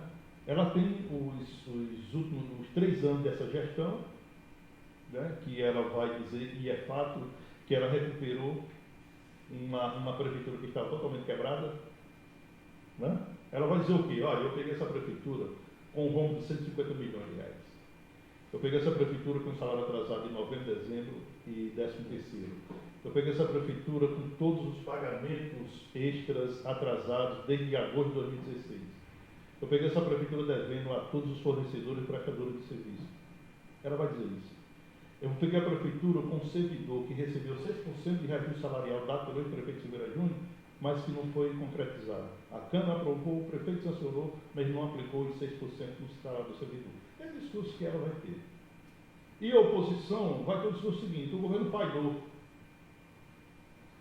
Speaker 2: Ela tem os últimos 3 anos dessa gestão, né, que ela vai dizer, e é fato, que ela recuperou uma prefeitura que estava totalmente quebrada. Né? Ela vai dizer o quê? Olha, eu peguei essa prefeitura com um rombo de 150 milhões de reais. Eu peguei essa prefeitura com salário atrasado em novembro, dezembro e 13º. Eu peguei essa prefeitura com todos os pagamentos extras atrasados desde agosto de 2016. Eu peguei essa prefeitura devendo a todos os fornecedores e prestadores de serviço. Ela vai dizer isso. Eu peguei a prefeitura com um servidor que recebeu 6% de reajuste salarial dado pelo ex-prefeito Silveira Júnior, mas que não foi concretizado. A Câmara aprovou, o prefeito sancionou, mas não aplicou os 6% no salário do servidor. É o discurso que ela vai ter. E a oposição vai ter o discurso seguinte: o governo falhou.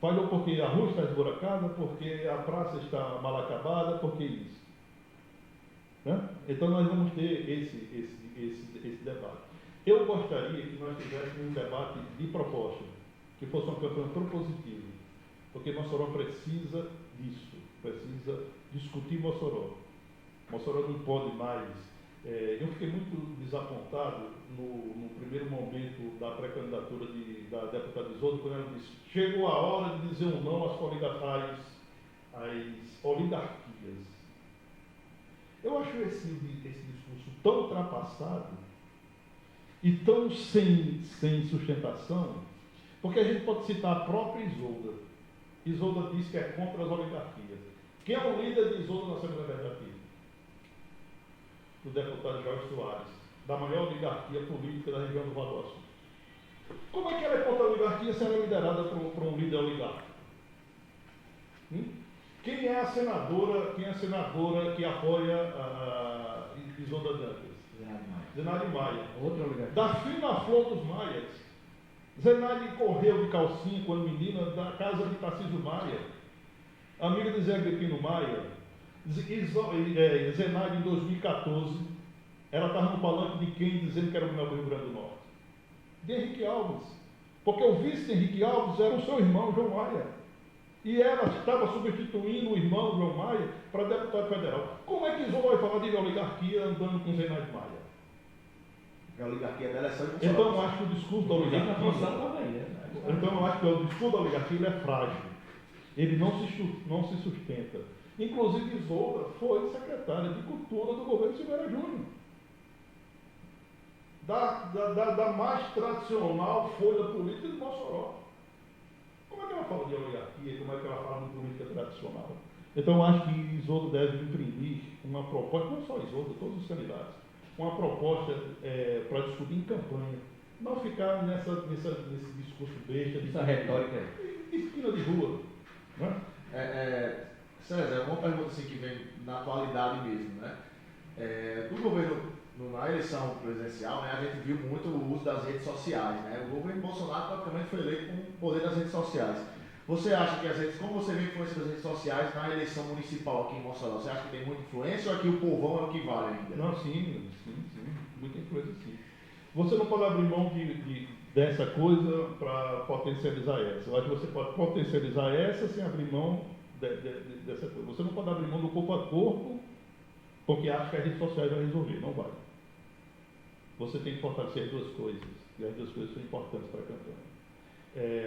Speaker 2: Falhou porque a rua está esburacada, porque a praça está mal acabada, porque isso. Né? Então nós vamos ter esse debate. Eu gostaria que nós tivéssemos um debate de proposta, que fosse uma campanha propositiva, porque Mossoró precisa disso, precisa discutir Mossoró. Mossoró não pode mais. Eu fiquei muito desapontado no primeiro momento da pré-candidatura da deputada Isolda, quando ela disse: chegou a hora de dizer um não às oligarquias. Eu acho esse discurso tão ultrapassado e tão sem sustentação, porque a gente pode citar a própria Isolda. Isolda diz que é contra as oligarquias. Quem é o líder de Isolda na Assembleia Legislativa? O deputado Jorge Soares, da maior oligarquia política da região do Vale do Açu. Como é que ela é contra a oligarquia se ela é liderada por um líder oligárquico? Quem é a senadora que apoia a Isolda Dantas? Zenade Maia.
Speaker 3: Outra oligarquia.
Speaker 2: Da fina flor dos Maias. Zenade correu de calcinha quando menina da casa de Tarcísio Maia, amiga de Zé Agripino Maia. Zenade, em 2014, ela estava no palanque de quem dizendo que era o melhor do Rio Grande do Norte? De Henrique Alves. Porque o vice de Henrique Alves era o seu irmão, João Maia. E ela estava substituindo o irmão João Maia para deputado federal. Como é que Isolda vai falar de oligarquia andando com Zenade Maia?
Speaker 1: A oligarquia dela é só de
Speaker 2: Então eu acho que o discurso da oligarquia.
Speaker 3: Né?
Speaker 2: Então eu acho que o discurso da oligarquia ele é frágil. Ele não se sustenta. Inclusive Isolda foi secretária de Cultura do governo Silveira Júnior. Da mais tradicional folha política de Mossoró. Como é que ela fala de oligarquia? Como é que ela fala de política tradicional? Então eu acho que Isolda deve imprimir uma proposta, não só Isolda, todos os candidatos, uma proposta para discutir em campanha. Não ficar nesse discurso besta.
Speaker 3: Essa retórica.
Speaker 2: De esquina de rua. Né?
Speaker 1: César, uma pergunta assim que vem na atualidade mesmo, né? Do governo, na eleição presidencial, né, a gente viu muito o uso das redes sociais, né? O governo Bolsonaro praticamente foi eleito com o poder das redes sociais. Você acha que como você vê a influência das redes sociais na eleição municipal aqui em Mossoró? Você acha que tem muita influência ou aqui o povão é o que vale ainda?
Speaker 2: Não, sim. Muita influência, sim. Você não pode abrir mão dessa coisa para potencializar essa. Eu acho que você pode potencializar essa sem abrir mão dessa coisa. Você não pode abrir mão do corpo a corpo porque acha que as redes sociais vão resolver. Não vai. Você tem que fortalecer as duas coisas. E as duas coisas são importantes para a campanha.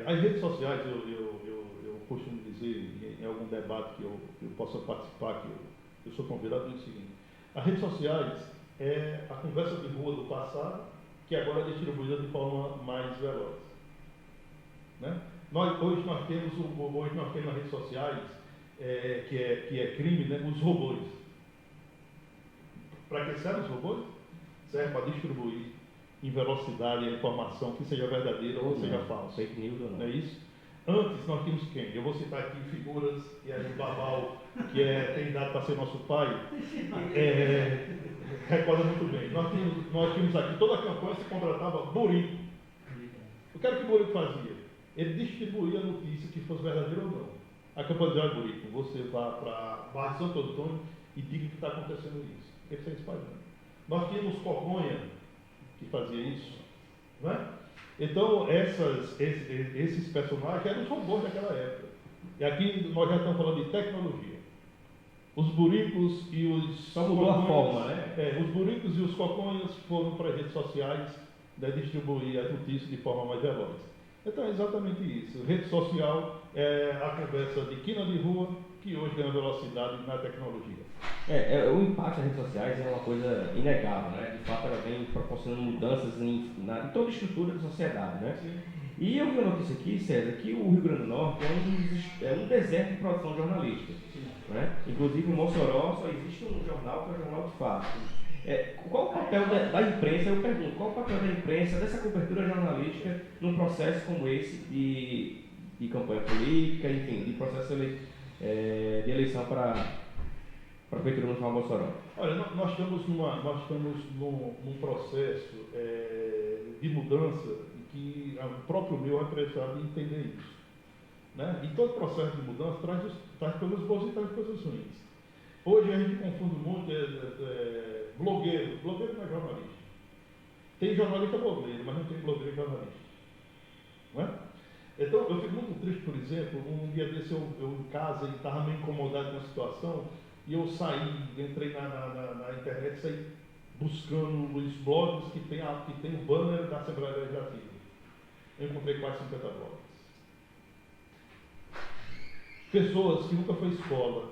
Speaker 2: As redes sociais, eu costumo dizer em algum debate que eu possa participar, que eu sou convidado, digo o seguinte: as redes sociais é a conversa de rua do passado, que agora é distribuída de forma mais veloz. Né? Hoje nós temos nas redes sociais, que é crime, né? Os robôs. Para que servem os robôs? Serve para distribuir em velocidade a informação, que seja verdadeira ou seja falsa.
Speaker 3: Fake news ou não.
Speaker 2: Não é isso? Antes nós tínhamos quem? Eu vou citar aqui figuras, e aí o Babal, que tem idade para ser nosso pai, recorda muito bem. Nós tínhamos aqui, toda a campanha se contratava Burico. O que era que Burico fazia? Ele distribuía a notícia que fosse verdadeira ou não. A campanha de Burico, você vá para Barra de Santo Antônio e diga que está acontecendo isso. O que você espalhando? Nós tínhamos Coconha, que fazia isso. Não é? Então, esses personagens eram os robôs daquela época. E aqui nós já estamos falando de tecnologia. Os buricos e os
Speaker 3: só mudou a forma, né?
Speaker 2: Os buricos e os coconhas foram para as redes sociais, né, distribuir as notícias de forma mais veloz. Então é exatamente isso. Rede social é a conversa de quina de rua que hoje ganha velocidade na tecnologia.
Speaker 3: O impacto das redes sociais é uma coisa inegável, né? De fato, ela vem proporcionando mudanças em toda a estrutura da sociedade, né?
Speaker 2: Sim.
Speaker 3: E eu vi uma notícia aqui, César, que o Rio Grande do Norte é um deserto de produção jornalística. Né? Inclusive, em Mossoró só existe um jornal que é o Jornal de Fato. Qual o papel da imprensa, eu pergunto, qual o papel da imprensa, dessa cobertura jornalística num processo como esse de campanha política, enfim, de processo de eleição para a Prefeitura Municipal de Mossoró?
Speaker 2: Olha, nós estamos num processo de mudança que o próprio meu é interessado em entender isso. Né? E todo processo de mudança traz coisas boas e traz coisas ruins. Hoje a gente confunde muito blogueiro. Blogueiro não é jornalista. Tem jornalista blogueiro, mas não tem blogueiro jornalista. Não é? Então, eu fico muito triste, por exemplo, um dia desse eu em casa e estava meio incomodado com a situação, e eu entrei na internet, saí buscando os blogs que tem o banner da Assembleia Legislativa. Eu encontrei quase 50 blogs. Pessoas que nunca foi escola,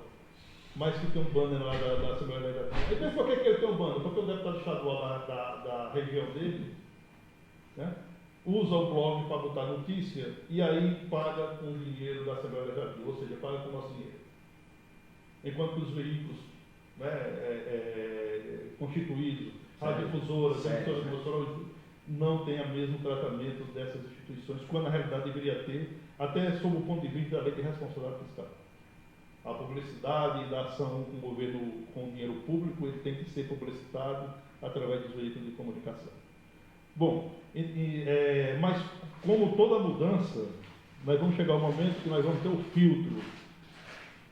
Speaker 2: mas que tem um banner lá da Assembleia Legislativa. E por que ele tem um banner? Porque o deputado estadual lá da região dele, né, usa o blog para botar notícia e aí paga com o dinheiro da Assembleia Legislativa, ou seja, paga com o nosso dinheiro. Enquanto os veículos, né, constituídos, radiofusoras, emissoras de Mossoró, não têm o mesmo tratamento dessas instituições, quando na realidade deveria ter, até sob o ponto de vista da lei de responsabilidade fiscal. A publicidade da ação com o governo com dinheiro público, ele tem que ser publicitado através dos veículos de comunicação. Bom, mas como toda mudança, nós vamos chegar ao momento que nós vamos ter o filtro.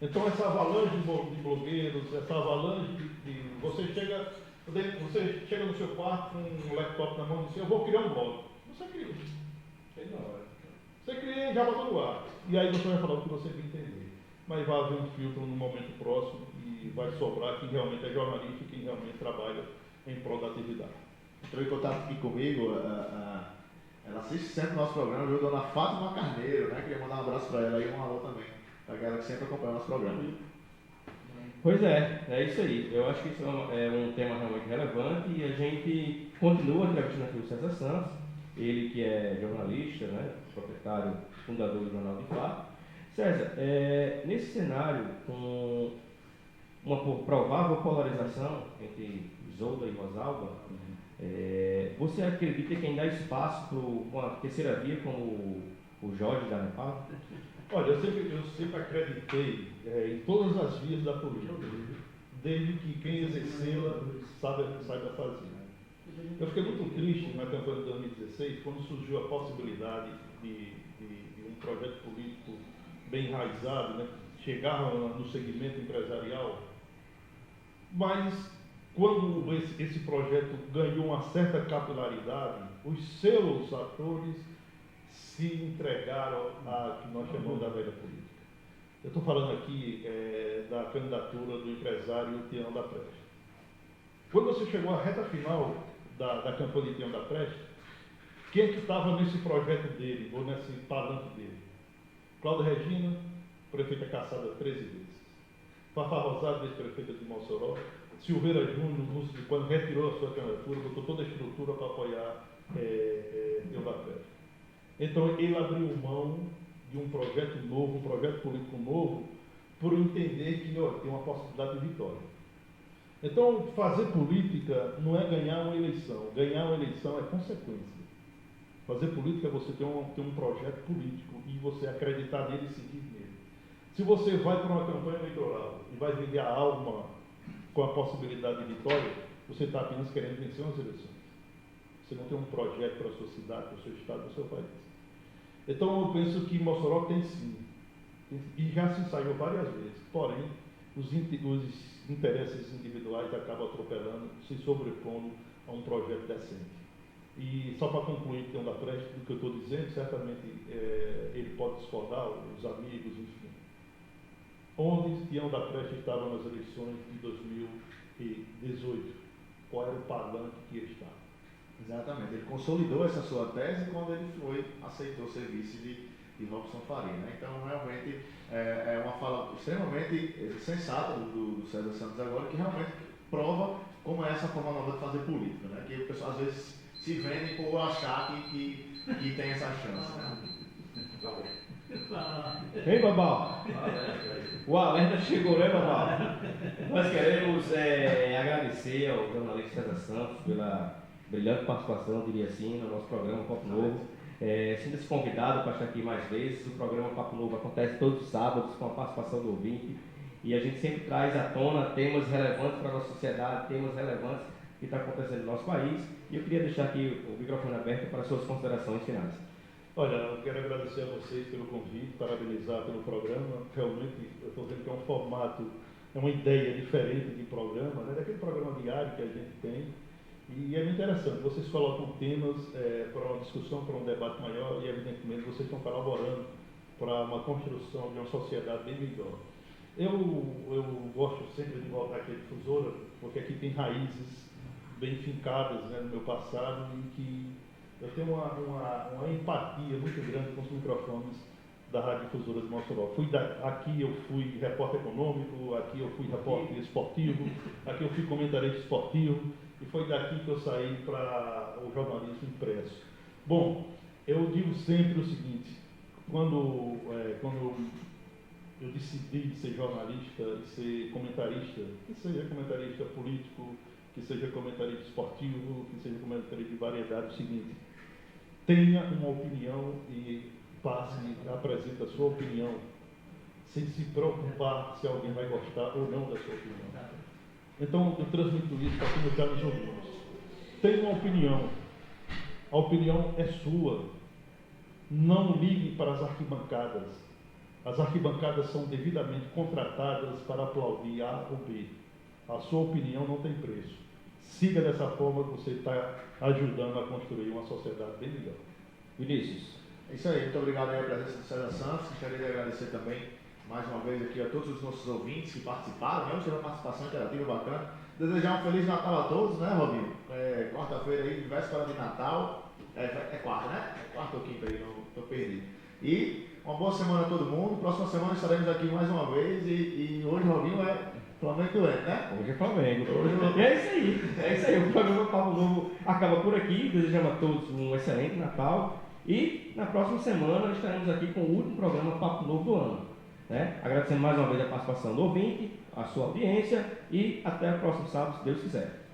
Speaker 2: Então essa avalanche de blogueiros, essa avalanche você chega no seu quarto com um laptop na mão e diz, eu vou criar um blog. Você cria. Você cria e já botou no ar. E aí você vai falar o que você quer entender. Mas vai haver um filtro no momento próximo e vai sobrar quem realmente é jornalista e quem realmente trabalha em prol da atividade.
Speaker 1: Entrou em contato aqui comigo, ela assiste sempre o nosso programa, viu? Dona Fátima Carneiro, né? Queria mandar um abraço para ela e um alô também, para a galera que sempre acompanha o nosso programa.
Speaker 3: Pois é isso aí. Eu acho que isso é um tema realmente relevante e a gente continua entrevistando aqui o César Santos, ele que é jornalista, né? Proprietário, fundador do Jornal de Fato. César, nesse cenário, com uma provável polarização entre Isolda e Rosalba, você acredita que ainda há espaço para uma terceira via como o Jorge da Nepal?
Speaker 2: Olha, eu sempre acreditei em todas as vias da política, desde que quem exerceu saiba fazer. Eu fiquei muito triste na campanha de 2016, quando surgiu a possibilidade de um projeto político bem enraizado, né, chegar no segmento empresarial, mas quando esse projeto ganhou uma certa capilaridade, os seus atores se entregaram a que nós chamamos da velha política. Eu estou falando aqui da candidatura do empresário Tião da Preste. Quando você chegou à reta final da campanha de Tião da Preste, quem é que estava nesse projeto dele, ou nesse palanque dele? Cláudia Regina, prefeita caçada 13 vezes. Fafá Rosado, ex-prefeita de Mossoró. Silveira Júnior, quando retirou a sua candidatura, botou toda a estrutura para apoiar Tião da Preste. Então, ele abriu mão de um projeto novo, um projeto político novo, por entender que tem uma possibilidade de vitória. Então, fazer política não é ganhar uma eleição. Ganhar uma eleição é consequência. Fazer política é você ter um projeto político e você acreditar nele e seguir nele. Se você vai para uma campanha eleitoral e vai vender a alma com a possibilidade de vitória, você está apenas querendo vencer umas eleições. Você não tem um projeto para a sua cidade, para o seu estado, para o seu país. Então eu penso que Mossoró tem sim, e já se ensaiou várias vezes, porém os interesses individuais acabam atropelando, se sobrepondo a um projeto decente. E só para concluir, Tião da Preste, do que eu estou dizendo, certamente ele pode discordar, os amigos, enfim. Onde Tião da Preste estava nas eleições de 2018? Qual era o palanque que ele estava?
Speaker 1: Exatamente, ele consolidou essa sua tese quando ele aceitou ser vice de Robson Faria, né? Então, realmente, é uma fala extremamente sensata do César Santos agora, que realmente prova como é essa forma nova de fazer política, né? Que o pessoal às vezes se vendem por achar que tem essa chance, né?
Speaker 3: Ei, Babal! O alerta chegou, né, Babal? Nós queremos agradecer ao jornalista César Santos pela brilhante participação, diria assim, no nosso programa Papo Novo. Sinta-se convidado para estar aqui mais vezes. O programa Papo Novo acontece todos os sábados com a participação do ouvinte e a gente sempre traz à tona temas relevantes para a nossa sociedade, temas relevantes que está acontecendo no nosso país. E eu queria deixar aqui o microfone aberto para suas considerações finais.
Speaker 2: Olha, eu quero agradecer a vocês pelo convite, parabenizar pelo programa. Realmente, eu estou vendo que é um formato, é uma ideia diferente de programa, né? Daquele programa diário que a gente tem. E é muito interessante, vocês colocam temas para uma discussão, para um debate maior e, evidentemente, vocês estão colaborando para uma construção de uma sociedade bem melhor. Eu gosto sempre de voltar aqui à Difusora, porque aqui tem raízes bem fincadas, né, no meu passado e que eu tenho uma empatia muito grande com os microfones da Rádio Difusora de Mossoró. Aqui eu fui repórter econômico, aqui eu fui repórter esportivo, aqui eu fui comentarista esportivo, e foi daqui que eu saí para o jornalismo impresso. Bom, eu digo sempre o seguinte, quando eu decidi ser jornalista e ser comentarista, que seja comentarista político, que seja comentarista esportivo, que seja comentarista de variedade, é o seguinte, tenha uma opinião e apresente a sua opinião sem se preocupar se alguém vai gostar ou não da sua opinião. Então, eu transmito isso para quem está nos ouvindo. Tem uma opinião, a opinião é sua. Não ligue para as arquibancadas. As arquibancadas são devidamente contratadas para aplaudir A ou B. A sua opinião não tem preço. Siga dessa forma que você está ajudando a construir uma sociedade bem melhor.
Speaker 3: Vinícius.
Speaker 1: É isso aí, muito obrigado aí a presença do César Santos. Gostaria de agradecer também mais uma vez aqui a todos os nossos ouvintes que participaram, né? Teve uma participação interativa bacana. Desejar um Feliz Natal a todos, né, Robinho? Quarta-feira aí, véspera de Natal. É quarta, né? É quarta ou quinta aí, não estou perdido. E uma boa semana a todo mundo. Próxima semana estaremos aqui mais uma vez. E hoje, Robinho, é Flamengo doente, né?
Speaker 3: Hoje é Flamengo. E é isso aí. É isso aí. O programa Papo Novo acaba por aqui. Desejamos a todos um excelente Natal. E na próxima semana estaremos aqui com o último programa Papo Novo do ano. Né? Agradecendo mais uma vez a participação do ouvinte, a sua audiência e até o próximo sábado, se Deus quiser.